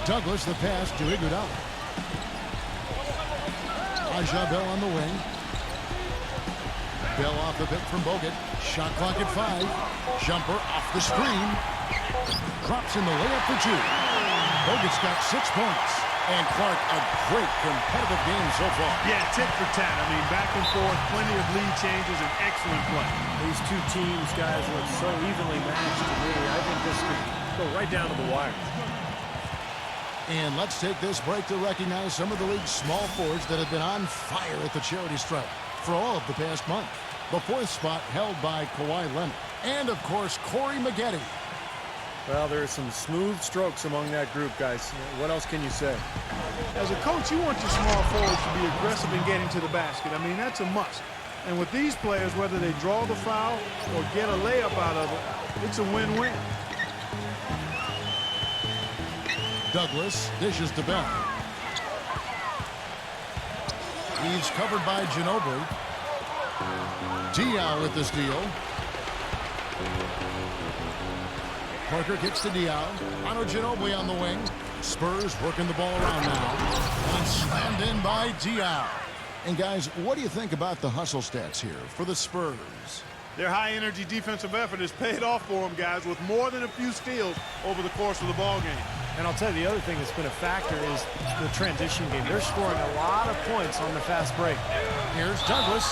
Douglas the pass to Iggy. Bell on the wing. Bell off the bench from Bogut. Shot clock at 5. Jumper off the screen. Drops in the layup for 2. Bogut's got 6 points. And Clark, a great competitive game so far. Yeah, tit for tat. I mean, back and forth, plenty of lead changes, and excellent play. These two teams, guys, look so evenly matched to me. I think this could go right down to the wire. And let's take this break to recognize some of the league's small forwards that have been on fire at the charity stripe for all of the past month. The 4th spot held by Kawhi Leonard. And, of course, Corey Maggette. Well, there are some smooth strokes among that group, guys. What else can you say? As a coach, you want your small forwards to be aggressive in getting to the basket. I mean, that's a must. And with these players, whether they draw the foul or get a layup out of it, it's a win-win. Douglas dishes to Bell. He's covered by Ginobili. Diaw with the steal. Parker gets to Diaw. Manu Ginobili on the wing. Spurs working the ball around now. And slammed in by Diaw. And guys, what do you think about the hustle stats here for the Spurs? Their high-energy defensive effort has paid off for them, guys, with more than a few steals over the course of the ball game. And I'll tell you, the other thing that's been a factor is the transition game. They're scoring a lot of points on the fast break. Here's Douglas.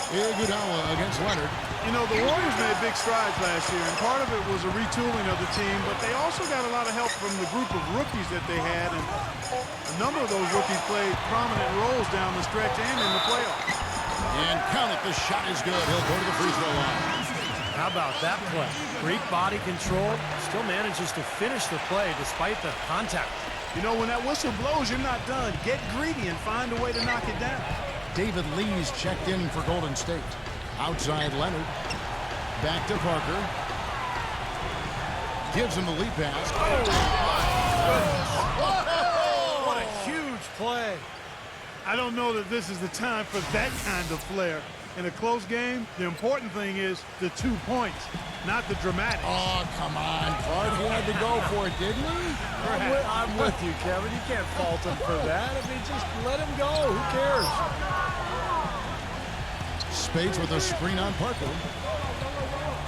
Iguodala against Leonard. You know, the Warriors made big strides last year, and part of it was a retooling of the team, but they also got a lot of help from the group of rookies that they had, and a number of those rookies played prominent roles down the stretch and in the playoffs. And count it, the shot is good. He'll go to the free throw line. How about that play? Great body control, still manages to finish the play despite the contact. You know, when that whistle blows, you're not done. Get greedy and find a way to knock it down. David Lee's checked in for Golden State. Outside Leonard. Back to Parker. Gives him the lead pass. Oh, what a huge play. I don't know that this is the time for that kind of flair. In a close game, the important thing is the 2 points, not the dramatics. Oh, come on, Clark. He had to go for it, didn't he? I'm with you, Kevin. You can't fault him for that. I mean, just let him go. Who cares? Spades with a screen on Parker.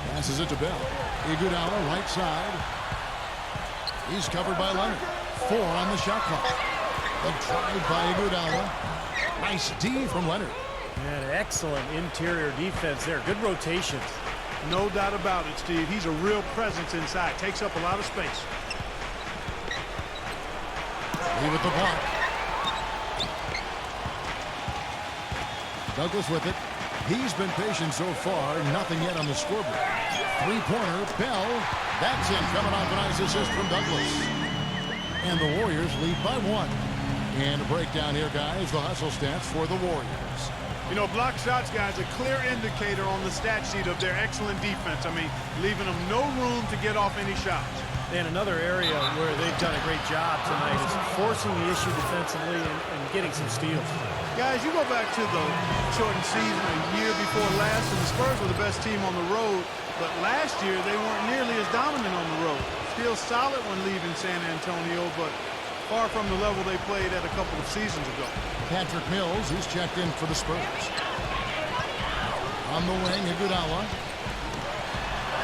Passes it to Bell. Iguodala, right side. He's covered by Leonard. 4 on the shot clock. The drive by Iguodala. Nice D from Leonard. And excellent interior defense there. Good rotations. No doubt about it, Steve. He's a real presence inside. Takes up a lot of space. Lee with the block. Douglas with it. He's been patient so far. Nothing yet on the scoreboard. Three-pointer. Bell. That's in. Coming off a nice assist from Douglas. And the Warriors lead by 1. And a breakdown here, guys. The hustle stats for the Warriors. You know, block shots, guys, a clear indicator on the stat sheet of their excellent defense. I mean, leaving them no room to get off any shots. And another area where they've done a great job tonight is forcing the issue defensively and getting some steals. Guys, you go back to the shortened season a year before last, and the Spurs were the best team on the road. But last year, they weren't nearly as dominant on the road. Still solid when leaving San Antonio, but far from the level they played at a couple of seasons ago. Patrick Mills, who's checked in for the Spurs. On the wing, Iguodala.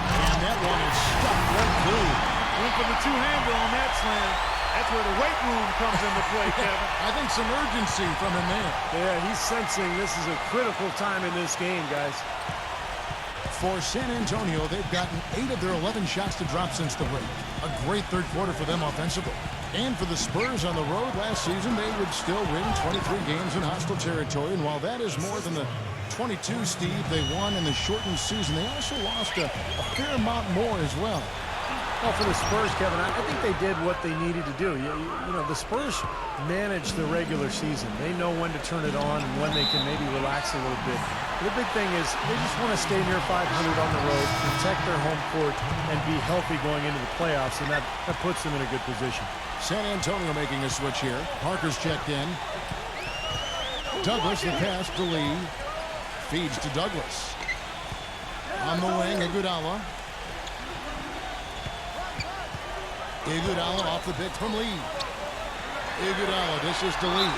And that one is stuck right through. Went for the two-hander on that slam. That's where the weight room comes into play, Kevin. I think some urgency from him there. Yeah, he's sensing this is a critical time in this game, guys. For San Antonio, they've gotten 8 of their 11 shots to drop since the break. A great third quarter for them offensively. And for the Spurs on the road last season, they would still win 23 games in hostile territory. And while that is more than the 22, Steve, they won in the shortened season, they also lost a fair amount more as well. Well, for the Spurs, Kevin, I think they did what they needed to do. You know, the Spurs manage the regular season. They know when to turn it on and when they can maybe relax a little bit. The big thing is they just want to stay near 500 on the road, protect their home court, and be healthy going into the playoffs, and that puts them in a good position. San Antonio making a switch here. Parker's checked in. Douglas, the pass to Lee. Feeds to Douglas. On the wing, Iguodala. Iguodala off the pick from Lee. Iguodala dishes to Lee.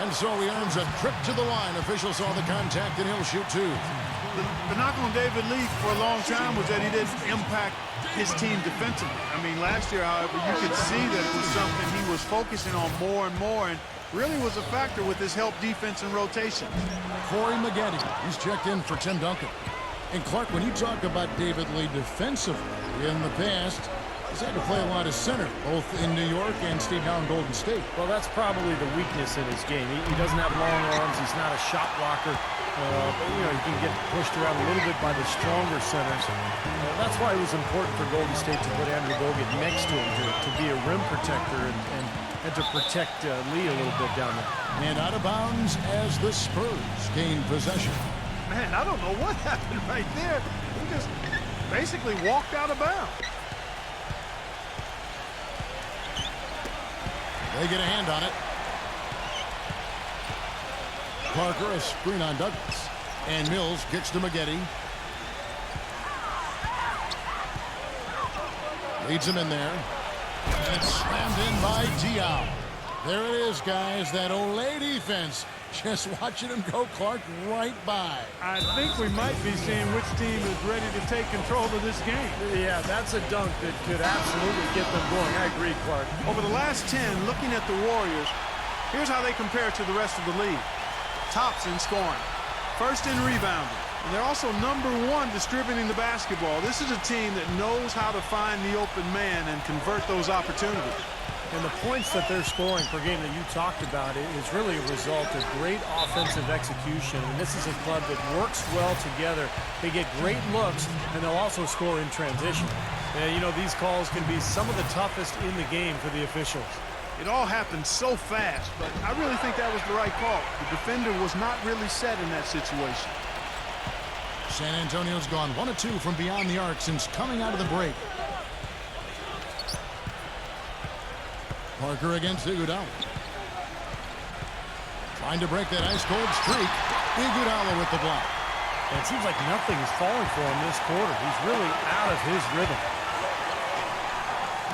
And so he earns a trip to the line. Officials saw the contact, and he'll shoot 2. The knock on David Lee for a long time was that he didn't impact his team defensively. I mean, last year, however, you could see that it was something he was focusing on more and more, and really was a factor with his help defense and rotation. Corey Maggette, he's checked in for Tim Duncan. And Clark, when you talk about David Lee defensively in the past, he's had to play a lot of center, both in New York and Steve now in Golden State. Well, that's probably the weakness in his game. He doesn't have long arms. He's not a shot blocker. You know, he can get pushed around a little bit by the stronger centers. That's why it was important for Golden State to put Andrew Bogut next to him to be a rim protector and to protect Lee a little bit down there. And out of bounds as the Spurs gain possession. Man, I don't know what happened right there. He just basically walked out of bounds. They get a hand on it. Parker, a screen on Douglas. And Mills gets to Maggette. Leads him in there. And it's slammed in by Diaw. There it is, guys. That Olay defense. Just watching him go, Clark, right by. I think we might be seeing which team is ready to take control of this game. Yeah, that's a dunk that could absolutely get them going. I agree, Clark. Over the last 10, looking at the Warriors, here's how they compare to the rest of the league. Tops in scoring. first in rebounding. And they're also #1 distributing the basketball. This is a team that knows how to find the open man and convert those opportunities. And the points that they're scoring per game that you talked about is really a result of great offensive execution. And this is a club that works well together. They get great looks, and they'll also score in transition. And, you know, these calls can be some of the toughest in the game for the officials. It all happened so fast, but I really think that was the right call. The defender was not really set in that situation. San Antonio's gone 1 of 2 from beyond the arc since coming out of the break. Parker against Iguodala. Trying to break that ice-cold streak. Iguodala with the block. And it seems like nothing is falling for him this quarter. He's really out of his rhythm.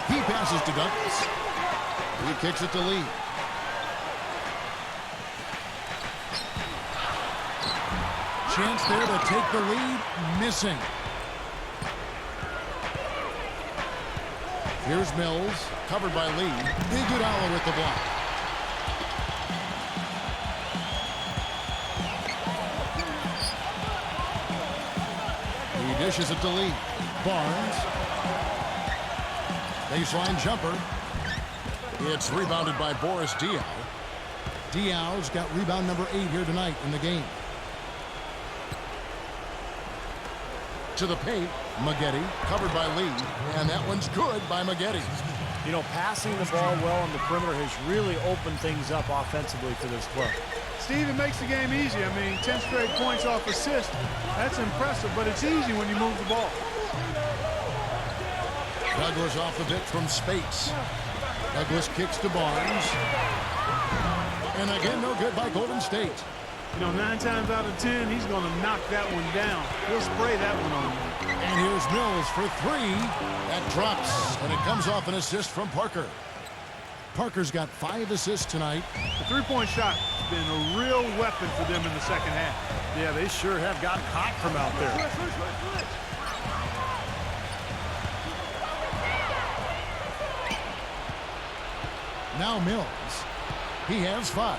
He passes to Douglas. He kicks it to Lee. Chance there to take the lead. Missing. Here's Mills, covered by Lee. Iguodala with the block. He dishes it to Lee. Barnes. Baseline jumper. It's rebounded by Boris Diaw. Diaw's got rebound number 8 here tonight in the game. To the paint, Maggette, covered by Lee, and that one's good by Maggette. You know, passing the ball well on the perimeter has really opened things up offensively for this club. Steve, it makes the game easy. I mean, 10 straight points off assist. That's impressive, but it's easy when you move the ball. Douglas off the bit from Spates. Douglas kicks to Barnes. And again, no good by Golden State. You know, 9 times out of 10, he's going to knock that one down. He'll spray that one on you. And here's Mills for 3. That drops, and it comes off an assist from Parker. Parker's got 5 assists tonight. The three-point shot has been a real weapon for them in the second half. Yeah, they sure have gotten hot from out there. Now Mills. He has 5.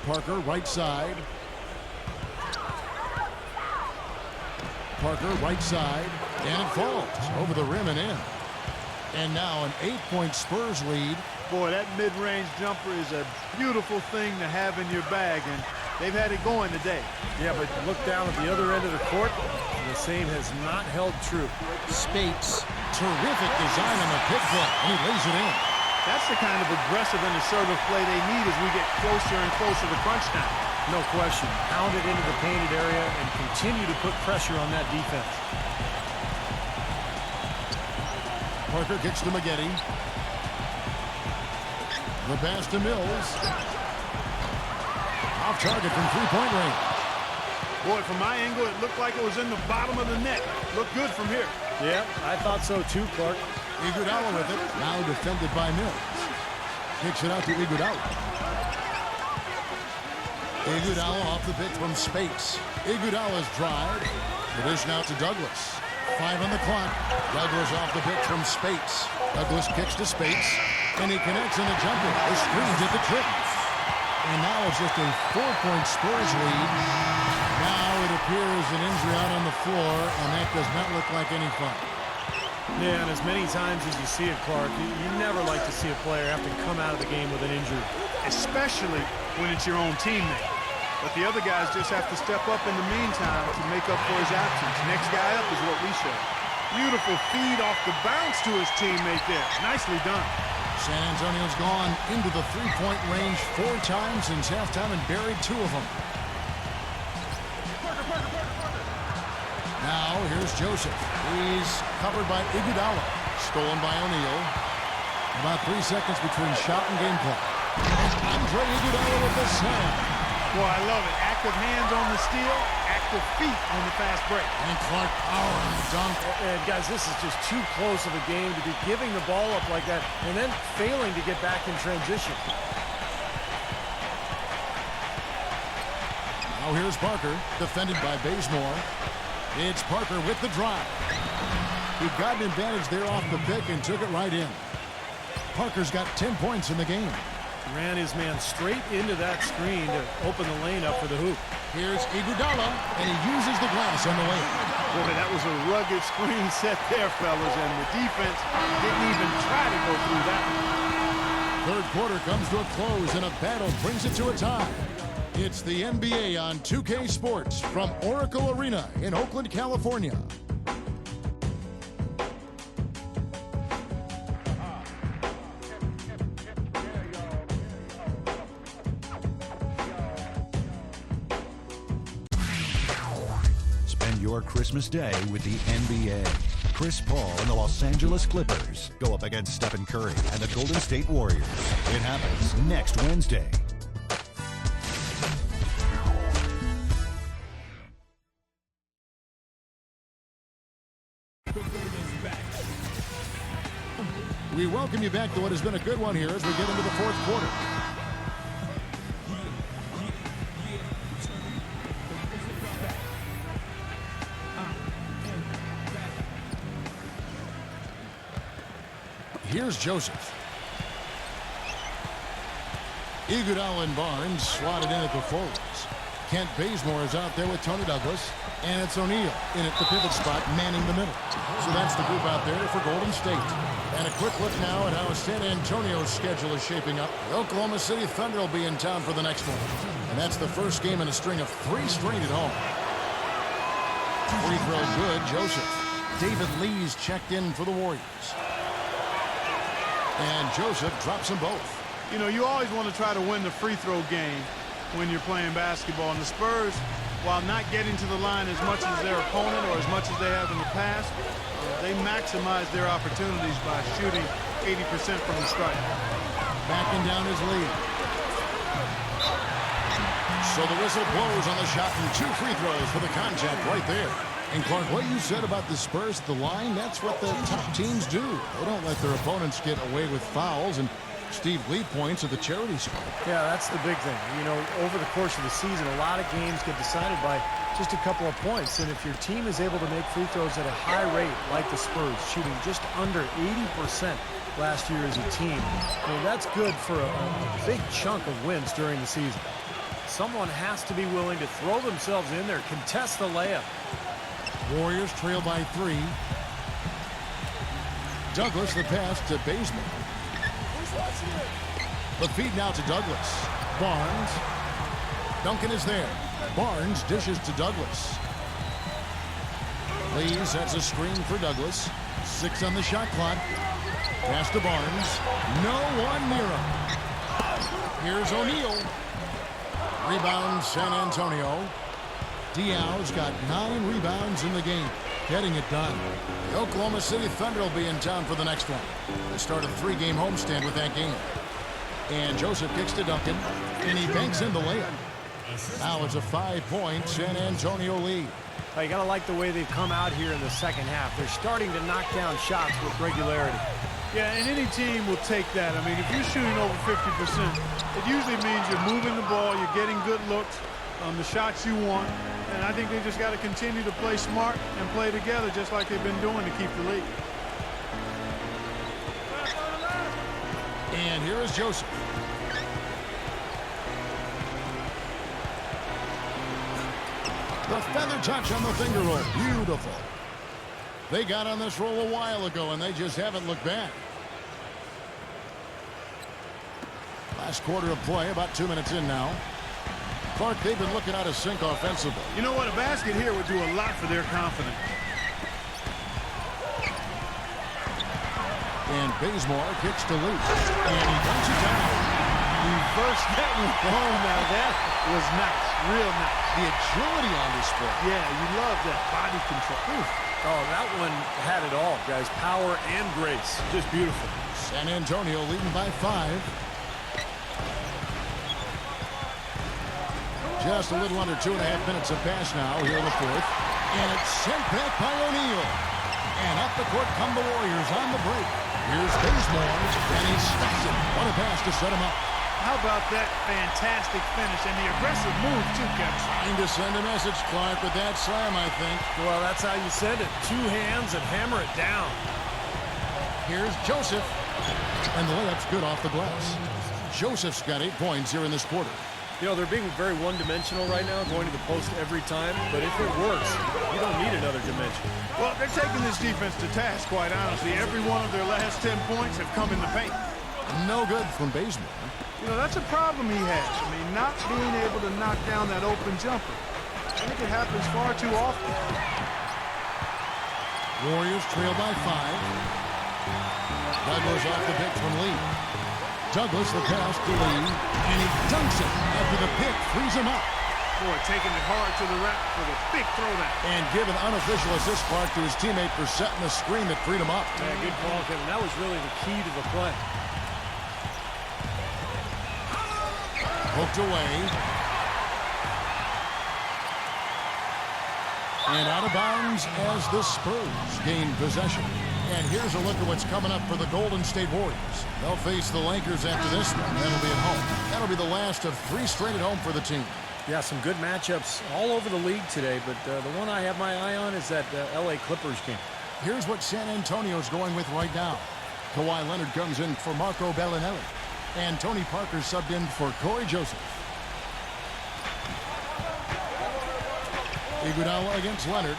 Parker, right side. Parker, right side. And it falls over the rim and in. And now an 8-point Spurs lead. Boy, that mid-range jumper is a beautiful thing to have in your bag, and they've had it going today. Yeah, but look down at the other end of the court, and the same has not held true. Spates, terrific design on the pick play, and he lays it in. That's the kind of aggressive and assertive play they need as we get closer and closer to crunch time. No question. Pound it into the painted area and continue to put pressure on that defense. Parker kicks to Maggette. The pass to Mills. Off target from 3-point range. Boy, from my angle, it looked like it was in the bottom of the net. Looked good from here. Yeah, I thought so too, Clark. Iguodala with it. Now defended by Mills. Kicks it out to Iguodala. Iguodala off the pitch from Spates. Iguodala's drive. The dish now to Douglas. 5 on the clock. Douglas off the pitch from Spates. Douglas kicks to Spates. And he connects in the jumper. The screens at the trip. And now it's just a 4-point Spurs lead. Now it appears an injury out on the floor, and that does not look like any fun. Yeah, and as many times as you see it, Clark, you never like to see a player have to come out of the game with an injury. Especially when it's your own teammate. But the other guys just have to step up in the meantime to make up for his absence. Next guy up is what we show. Beautiful feed off the bounce to his teammate there. Nicely done. San Antonio's gone into the 3-point range 4 times since halftime and buried 2 of them. Now here's Joseph. He's covered by Iguodala. Stolen by O'Neal. About 3 seconds between shot and game clock. And Andre Iguodala with the slam. Boy, I love it. Active hands on the steal, active feet on the fast break. And Clark power on the dunk. And guys, this is just too close of a game to be giving the ball up like that and then failing to get back in transition. Now here's Parker, defended by Bazemore. It's Parker with the drive. He got an advantage there off the pick and took it right in. Parker's got 10 points in the game. Ran his man straight into that screen to open the lane up for the hoop. Here's Iguodala, and he uses the glass on the way. Boy, that was a rugged screen set there, fellas, and the defense didn't even try to go through that one. Third quarter comes to a close, and a battle brings it to a tie. It's the NBA on 2K Sports from Oracle Arena in Oakland, California. Spend your Christmas day with the NBA. Chris Paul and the Los Angeles Clippers go up against Stephen Curry and the Golden State Warriors. It happens next Wednesday. We welcome you back to what has been a good one here as we get into the fourth quarter. Here's Joseph. Iguodala and Barnes slotted in at the forwards. Kent Bazemore is out there with Tony Douglas. And it's O'Neal in at the pivot spot, manning the middle. So that's the group out there for Golden State. And a quick look now at how San Antonio's schedule is shaping up. The Oklahoma City Thunder will be in town for the next one. And that's the first game in a string of 3 straight at home. Free throw good, Joseph. David Lee's checked in for the Warriors. And Joseph drops them both. You know, you always want to try to win the free throw game when you're playing basketball. And the Spurs, while not getting to the line as much as their opponent or as much as they have in the past, they maximize their opportunities by shooting 80% from the stripe. Backing down his lead. So the whistle blows on the shot and 2 free throws for the contact right there. And Clark, what you said about the Spurs at the line, that's what the top teams do. They don't let their opponents get away with fouls, and Steve Lee points at the charity spot. Yeah, that's the big thing. You know, over the course of the season, a lot of games get decided by just a couple of points. And if your team is able to make free throws at a high rate, like the Spurs, shooting just under 80% last year as a team, I mean, that's good for a big chunk of wins during the season. Someone has to be willing to throw themselves in there, contest the layup. Warriors trail by 3. Douglas the pass to Bazemore. The feed now to Douglas. Barnes. Duncan is there. Barnes dishes to Douglas. Lee sets a screen for Douglas. 6 on the shot clock. Pass to Barnes. No one near him. Here's O'Neal. Rebound San Antonio. Diaw's got 9 rebounds in the game. Getting it done. The Oklahoma City Thunder will be in town for the next one. They start a 3-game homestand with that game. And Joseph kicks to Duncan, and he banks in the layup. Now it's a 5-point San Antonio lead. You got to like the way they've come out here in the second half. They're starting to knock down shots with regularity. Yeah, and any team will take that. I mean, if you're shooting over 50%, it usually means you're moving the ball, you're getting good looks on the shots you want. And I think they just got to continue to play smart and play together just like they've been doing to keep the lead. And here is Joseph. The feather touch on the finger roll. Beautiful. They got on this roll a while ago, and they just haven't looked back. Last quarter of play, about 2 minutes in now. Clark, they've been looking out of sync offensively. You know what? A basket here would do a lot for their confidence. And Bazemore kicks to Lee. And he dunks it down. Reverse that one home. Now that was nice. Real nice. The agility on display. Yeah, you love that body control. Oof. Oh, that one had it all, guys. Power and grace. Just beautiful. San Antonio leading by 5. Just a little under 2.5 minutes have passed now here in the fourth. And it's sent back by O'Neal. And up the court come the Warriors on the break. Here's Bazemore, and he stops it. What a pass to set him up. How about that fantastic finish and the aggressive move, too, Kevin? Trying to send a message, Clark, with that slam, I think. Well, that's how you send it. 2 hands and hammer it down. Here's Joseph. And the layup's good off the glass. Joseph's got 8 points here in this quarter. You know, they're being very one-dimensional right now, going to the post every time. But if it works, you don't need another dimension. Well, they're taking this defense to task, quite honestly. Every one of their last 10 points have come in the paint. No good from Bazemore. You know, that's a problem he has. I mean, not being able to knock down that open jumper. I think it happens far too often. Warriors trail by 5. Douglas off the pick from Lee. Douglas the pass to Lee, and he dunks it after the pick frees him up. Boy, taking it hard to the rack for the big throwdown. And give an unofficial assist mark to his teammate for setting the screen that freed him up. Yeah, good call, Kevin. That was really the key to the play. Hooked away. And out of bounds as the Spurs gain possession. And here's a look at what's coming up for the Golden State Warriors. They'll face the Lakers after this one. That'll be at home. That'll be the last of 3 straight at home for the team. Yeah, some good matchups all over the league today, but the one I have my eye on is that LA Clippers game. Here's what San Antonio's going with right now. Kawhi Leonard comes in for Marco Bellinelli. And Tony Parker subbed in for Corey Joseph. Iguodala against Leonard.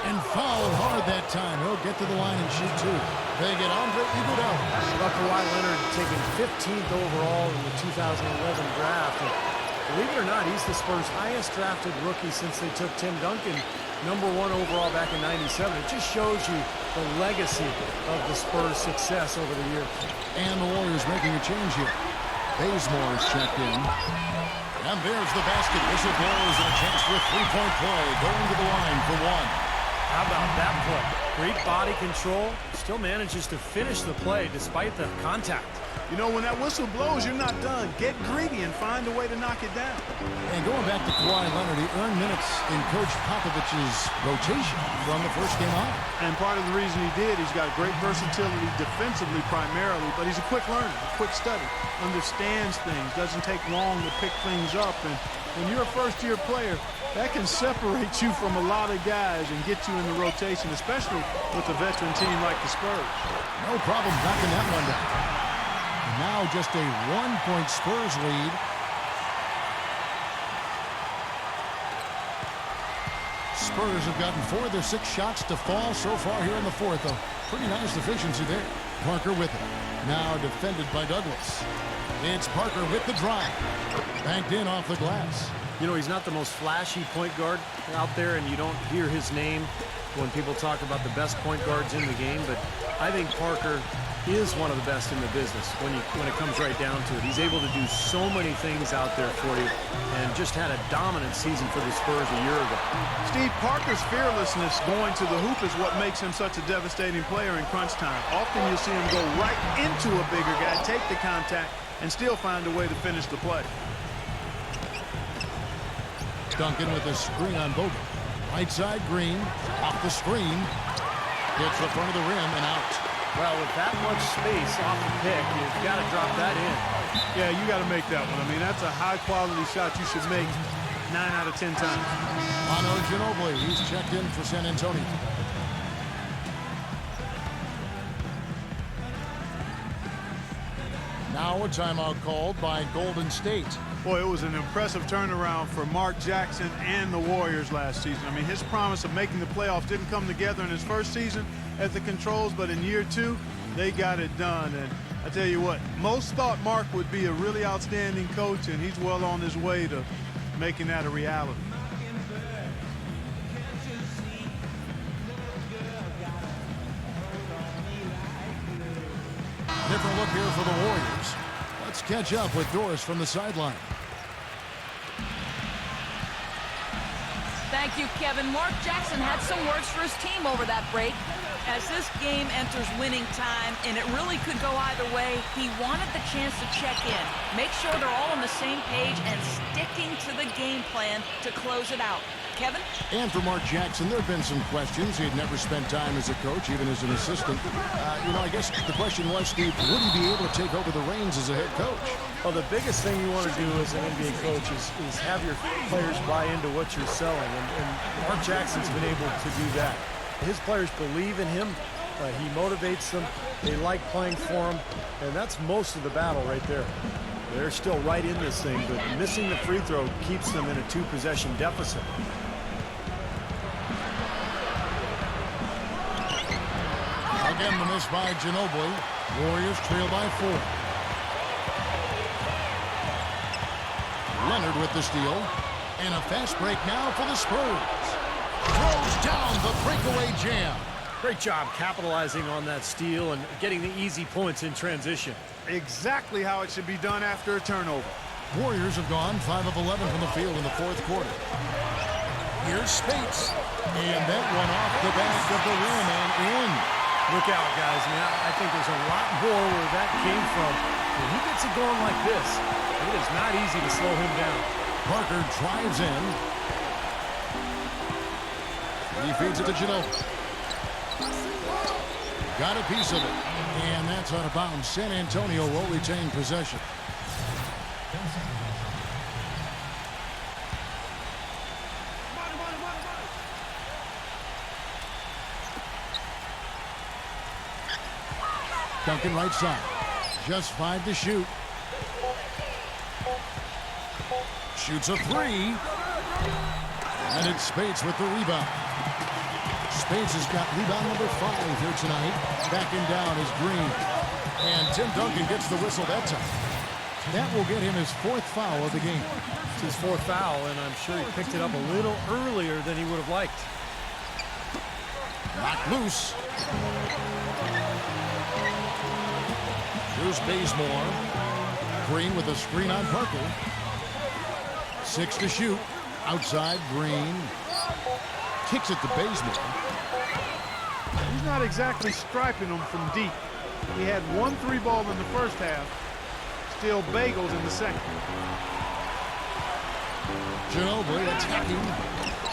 And fouled hard that time. He'll get to the line and shoot 2. They get Andre Iguodala. Well, Kawhi Leonard taken 15th overall in the 2011 draft. And believe it or not, he's the Spurs' highest drafted rookie since they took Tim Duncan, #1 overall back in '97. It just shows you the legacy of the Spurs' success over the years. And the Warriors making a change here. Bazemore is checked in. And there's the basket. Whistle blows and a chance for a 3-point play. Going to the line for 1. How about that play? Great body control. Still manages to finish the play despite the contact. You know, when that whistle blows, you're not done. Get greedy and find a way to knock it down. And going back to Kawhi Leonard, he earned minutes in Coach Popovich's rotation from the first game on. And part of the reason he did, he's got great versatility defensively primarily, but he's a quick learner, a quick study, understands things, doesn't take long to pick things up. And when you're a first-year player, that can separate you from a lot of guys and get you in the rotation, especially with a veteran team like the Spurs. No problem knocking that one down. Now just a 1-point Spurs lead. Spurs have gotten 4 of their 6 shots to fall so far here in the 4th. A pretty nice efficiency there. Parker with it. Now defended by Douglas. It's Parker with the drive. Banked in off the glass. You know, he's not the most flashy point guard out there, and you don't hear his name when people talk about the best point guards in the game, but I think Parker is one of the best in the business when it comes right down to it. He's able to do so many things out there for you and just had a dominant season for the Spurs a year ago. Steve, Parker's fearlessness going to the hoop is what makes him such a devastating player in crunch time. Often you'll see him go right into a bigger guy, take the contact, and still find a way to finish the play. Duncan with a screen on Bogut. Right side, Green. Off the screen. Hits the front of the rim and out. Well, with that much space off the pick, you've got to drop that in. Yeah, you got to make that one. I mean, that's a high-quality shot you should make 9 out of 10 times. Manu Ginobili, he's checked in for San Antonio. Now a timeout called by Golden State. Boy, it was an impressive turnaround for Mark Jackson and the Warriors last season. I mean, his promise of making the playoffs didn't come together in his first season at the controls, but in year 2, they got it done. And I tell you what, most thought Mark would be a really outstanding coach, and he's well on his way to making that a reality. Different look here for the Warriors. Let's catch up with Doris from the sideline. Thank you, Kevin. Mark Jackson had some words for his team over that break. As this game enters winning time, and it really could go either way, he wanted the chance to check in, make sure they're all on the same page, and sticking to the game plan to close it out. Kevin? And for Mark Jackson, there have been some questions. He had never spent time as a coach, even as an assistant. I guess the question was, Steve, would he be able to take over the reins as a head coach? Well, the biggest thing you want to do as an NBA coach is have your players buy into what you're selling, and Mark Jackson's been able to do that. His players believe in him, He motivates them. They like playing for him. And that's most of the battle right there. They're still right in this thing, but missing the free throw keeps them in a 2-possession deficit. Again, the miss by Ginobili. Warriors trail by 4. Leonard with the steal. And a fast break now for the Spurs. Throws down the breakaway jam. Great job capitalizing on that steal and getting the easy points in transition. Exactly how it should be done after a turnover. Warriors have gone 5 of 11 from the field in the 4th quarter. Here's Spates. And that one off the back of the rim and in. Look out, guys. I mean, I think there's a lot more where that came from. When he gets it going like this, it is not easy to slow him down. Parker drives in. He feeds it to Ginobili. Got a piece of it. And that's out of bounds. San Antonio will retain possession. Duncan right side. Just 5 to shoot. Shoots a 3. And it's Spates with the rebound. Spates has got rebound number 5 here tonight. Backing down is Green. And Tim Duncan gets the whistle that time. That will get him his 4th foul of the game. It's his 4th foul, and I'm sure he picked it up a little earlier than he would have liked. Knocked loose. Here's Bazemore. Green with a screen on Parker. 6 to shoot. Outside, Green. Kicks it to Bazemore. He's not exactly striping them from deep. He had 1 3-ball in the first half. Still bagels in the second. Ginobili attacking.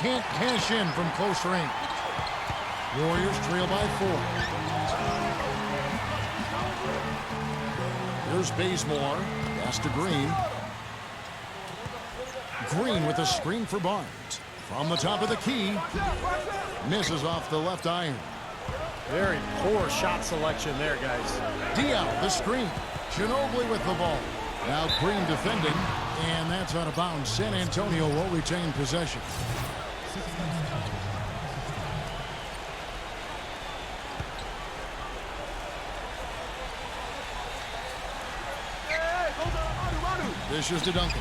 Can't cash in from close range. Warriors trail by 4. Here's Bazemore. Pass to Green. Green with a screen for Barnes. From the top of the key. Misses off the left iron. Very poor shot selection there, guys. Diallo, the screen. Ginobili with the ball. Now Green defending. And that's out of bounds. San Antonio will retain possession. Dishes to Duncan.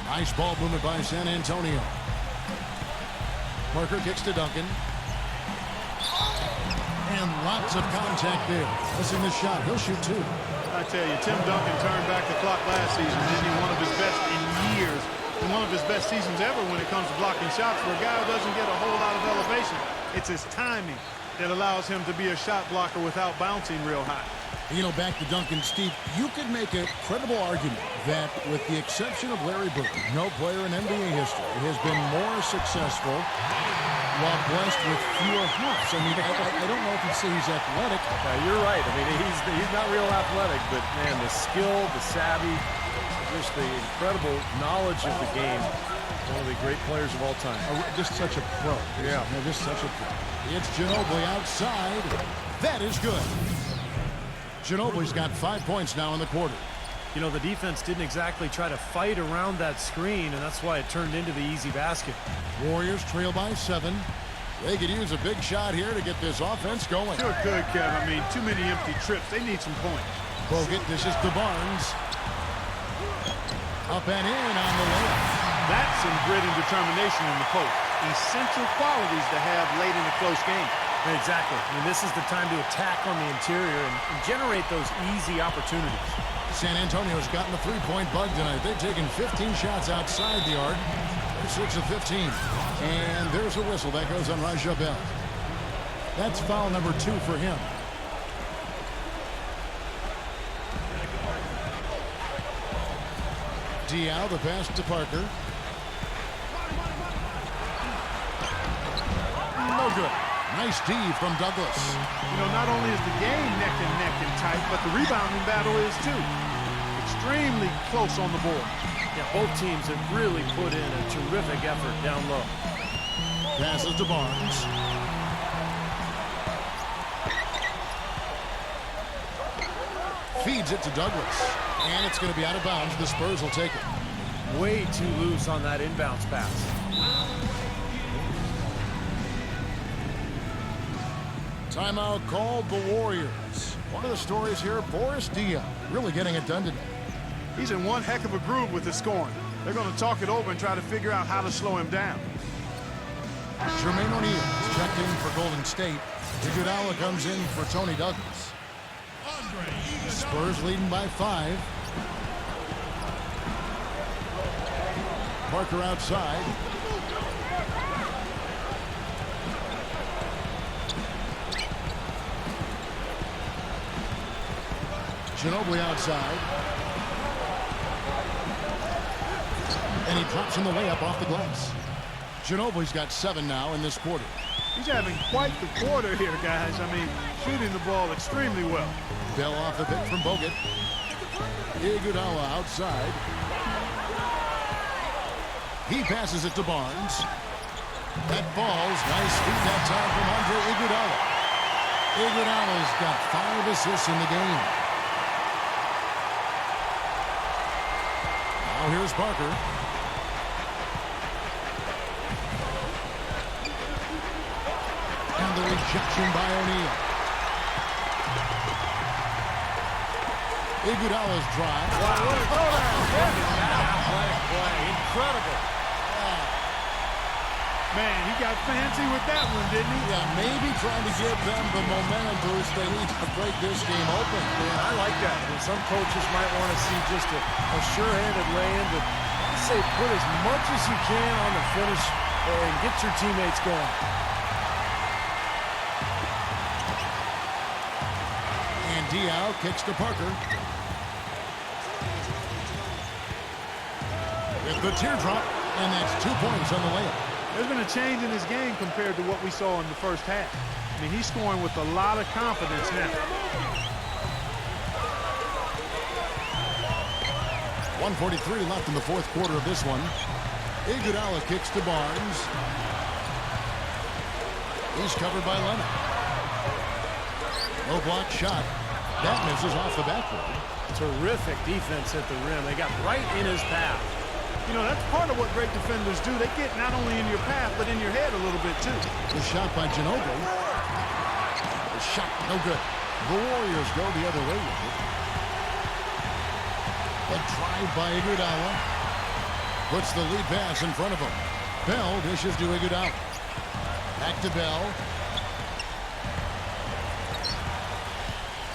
Nice ball movement by San Antonio. Parker kicks to Duncan. And lots of contact there. Missing the shot. He'll shoot 2. I tell you, Tim Duncan turned back the clock last season. Didn't he? One of his best in years. And one of his best seasons ever when it comes to blocking shots. For a guy who doesn't get a whole lot of elevation, it's his timing that allows him to be a shot blocker without bouncing real high. You know, back to Duncan, Steve, you could make a credible argument that with the exception of Larry Bird, no player in NBA history has been more successful while blessed with fewer hops. I mean, I don't know if you'd say he's athletic. You're right. I mean, he's not real athletic, but, man, the skill, the savvy, just the incredible knowledge of the game. One of the great players of all time. Just such a pro. Yeah. Just such a pro. It's Ginobili outside. That is good. Ginobili's got 5 points now in the quarter. You know, the defense didn't exactly try to fight around that screen, and that's why it turned into the easy basket. Warriors trail by 7. They could use a big shot here to get this offense going. Sure could, Kev. I mean, too many empty trips. They need some points. Bogut dishes to Barnes. Up and in on the layup. That's some grit and determination in the post. Essential qualities to have late in a close game. Exactly. I mean, this is the time to attack on the interior and generate those easy opportunities. San Antonio's gotten the 3-point bug tonight. They've taken 15 shots outside the arc. They're 6 of 15. And there's a whistle. That goes on Raja Bell. That's foul number 2 for him. Diallo, the pass to Parker. No good. Nice D from Douglas. You know, not only is the game neck and tight, but the rebounding battle is too. Extremely close on the board. Yeah, both teams have really put in a terrific effort down low. Passes to Barnes. Feeds it to Douglas. And it's going to be out of bounds. The Spurs will take it. Way too loose on that inbounds pass. Timeout called the Warriors. One of the stories here, Boris Diaw really getting it done today. He's in one heck of a groove with his scoring. They're going to talk it over and try to figure out how to slow him down. Jermaine O'Neal is checked in for Golden State. Iguodala comes in for Tony Douglas. Spurs leading by 5. Parker outside. Ginobili outside. And he drops in the layup off the glass. Ginobili's got 7 now in this quarter. He's having quite the quarter here, guys. I mean, shooting the ball extremely well. Bell off the pick from Bogut. Iguodala outside. He passes it to Barnes. That falls. Nice feed that time from Andre Iguodala. Iguodala's got 5 assists in the game. Now here's Parker. And the rejection by O'Neal. Iguodala's drive. Wow, what a throwdown. Athletic play. Incredible. Man, he got fancy with that one, didn't he? Yeah, maybe trying to give them the momentum boost they need to break this game open. Yeah, I like that. And some coaches might want to see just a sure-handed lay-in, but I say put as much as you can on the finish and get your teammates going. And Diaw kicks to Parker. With the teardrop, and that's 2 points on the layup. There's been a change in his game compared to what we saw in the first half. I mean, he's scoring with a lot of confidence now. 1:43 left in the fourth quarter of this one. Iguodala kicks to Barnes. He's covered by Leonard. No block shot. That misses off the backboard. Terrific defense at the rim. They got right in his path. You know, that's part of what great defenders do. They get not only in your path, but in your head a little bit, too. The shot by Ginobili. The shot, no good. The Warriors go the other way with it. The drive by Iguodala. Puts the lead pass in front of him. Bell dishes to Iguodala. Back to Bell.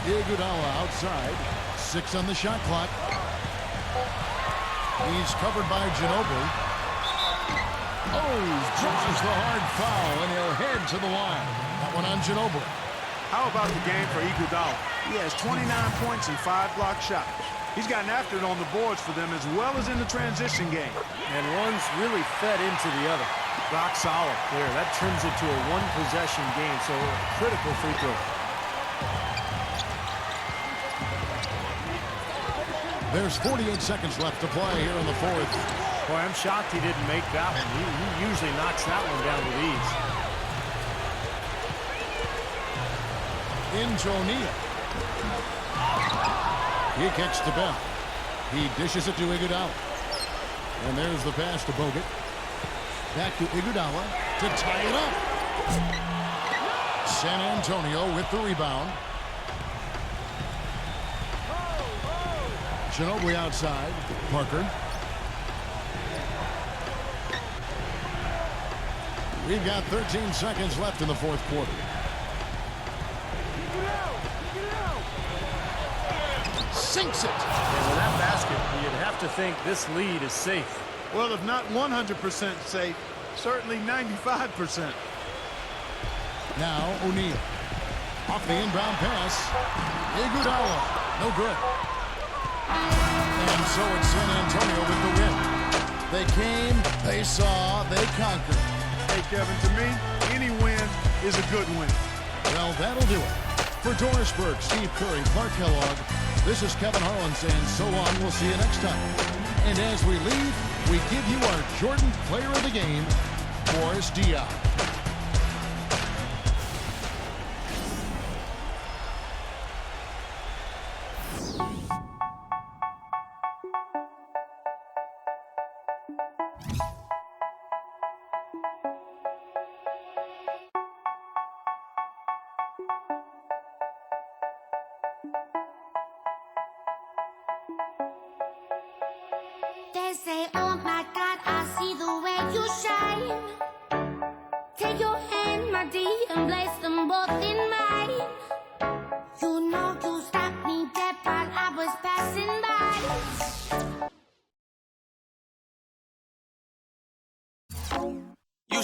Iguodala outside. 6 on the shot clock. He's covered by Ginobili. Oh, he draws the hard foul, and he'll head to the line. That one on Ginobili. How about the game for Iguodala? He has 29 points and 5 block shots. He's gotten after it on the boards for them as well as in the transition game. And one's really fed into the other. Rock solid there. That trims it to a one-possession game, so a critical free throw. There's 48 seconds left to play here in the fourth. Boy, I'm shocked he didn't make that one. He usually knocks that one down with ease. Into O'Neal. He kicks to Bell. He dishes it to Iguodala. And there's the pass to Bogut. Back to Iguodala to tie it up. San Antonio with the rebound. Ginobili outside. Parker. We've got 13 seconds left in the fourth quarter. Sinks it. And with that basket, you'd have to think this lead is safe. Well, if not 100% safe, certainly 95%. Now O'Neal. Off the inbound pass. Iguodala. No good. And so it's San Antonio with the win. They came, they saw, they conquered. Hey, Kevin, to me, any win is a good win. Well, that'll do it. For Doris Burke, Steve Curry, Clark Kellogg, this is Kevin Harlan saying so long. We'll see you next time. And as we leave, we give you our Jordan Player of the Game, Boris Diaw.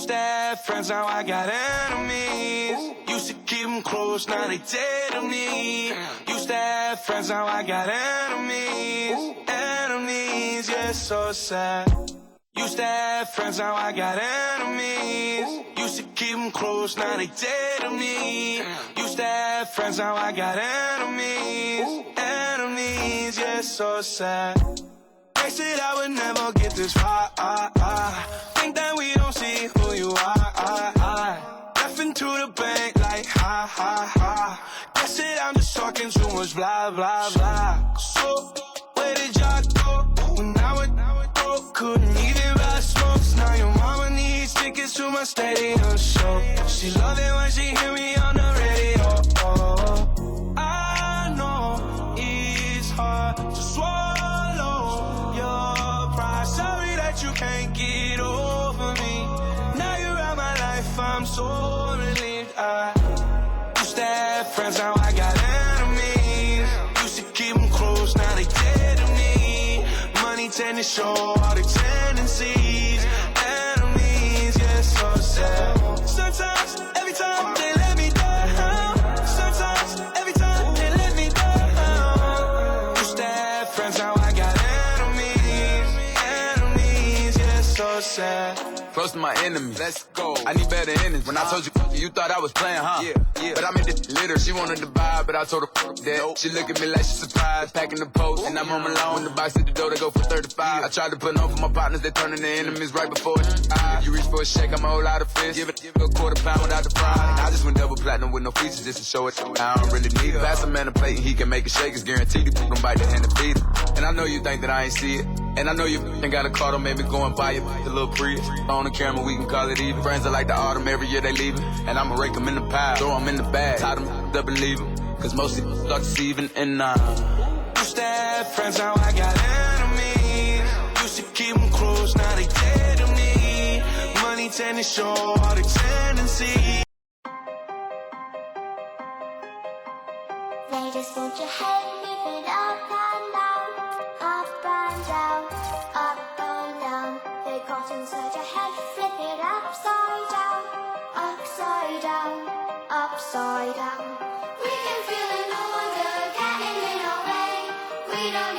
Used to have friends, now I got enemies. Used to keep them close, now they dead to me. Used to have friends, now I got enemies. Enemies, yeah, so sad. Used to have friends, now I got enemies. Used to keep them close, now they dead to me. Used to have friends, now I got enemies. Enemies, yeah, so sad. They said I would never get this far. Think that we don't see who you are. Left into the bank like ha. Guess it, I'm just talking too much blah, blah, blah. So, where did y'all go? When I was broke, couldn't even buy smokes. Now your mama needs tickets to my stadium show. She love it when she hear me on the radio. I know it's hard to swallow your pride. Sorry that you can't get over me. Now you're out my life, I'm so relieved. I used to have friends, now I got enemies. Used to keep them close, now they dead to me. Money tend to show all the tendencies. Enemies, yeah, so sad. Sometimes, every time they let me down. Sometimes, every time they let me down. Used to have friends, now I got enemies. Enemies, yeah, so sad. Close to my enemies, let's go. I need better enemies. When I told you, you thought I was playing, huh? Yeah. But I made this litter. She wanted to buy, but I told her that. Nope. She look at me like she's surprised. Packing the post, and I'm home alone. The box at the door, they go for 35. I tried to put on for my partners, they turning to enemies right before it. If you reach for a shake, I'ma hold out a fist. Give it a quarter pound without the fry. I just went double platinum with no features just to show it. I don't really need it. Pass a man a plate and he can make a shake. It's guaranteed to gon' bite the hand and feed it. And I know you think that I ain't see it. And I know you ain't got a car, don't make me go and buy it. The little Prius. On the camera, we can call it even. Friends are like the autumn, every year they leaving. And I'ma rake them in the pile, throw them in the bag. Tie them up, believe them. Cause most of them start deceiving and used to have friends, now I got enemies. Used to keep them close, now they dead to me. Money tend to show all the tendencies. They just want your head, lift it up and down, up and down, up and down. They got inside your head, flip it upside down, upside down, upside down. We can feel it no longer getting in our way. We don't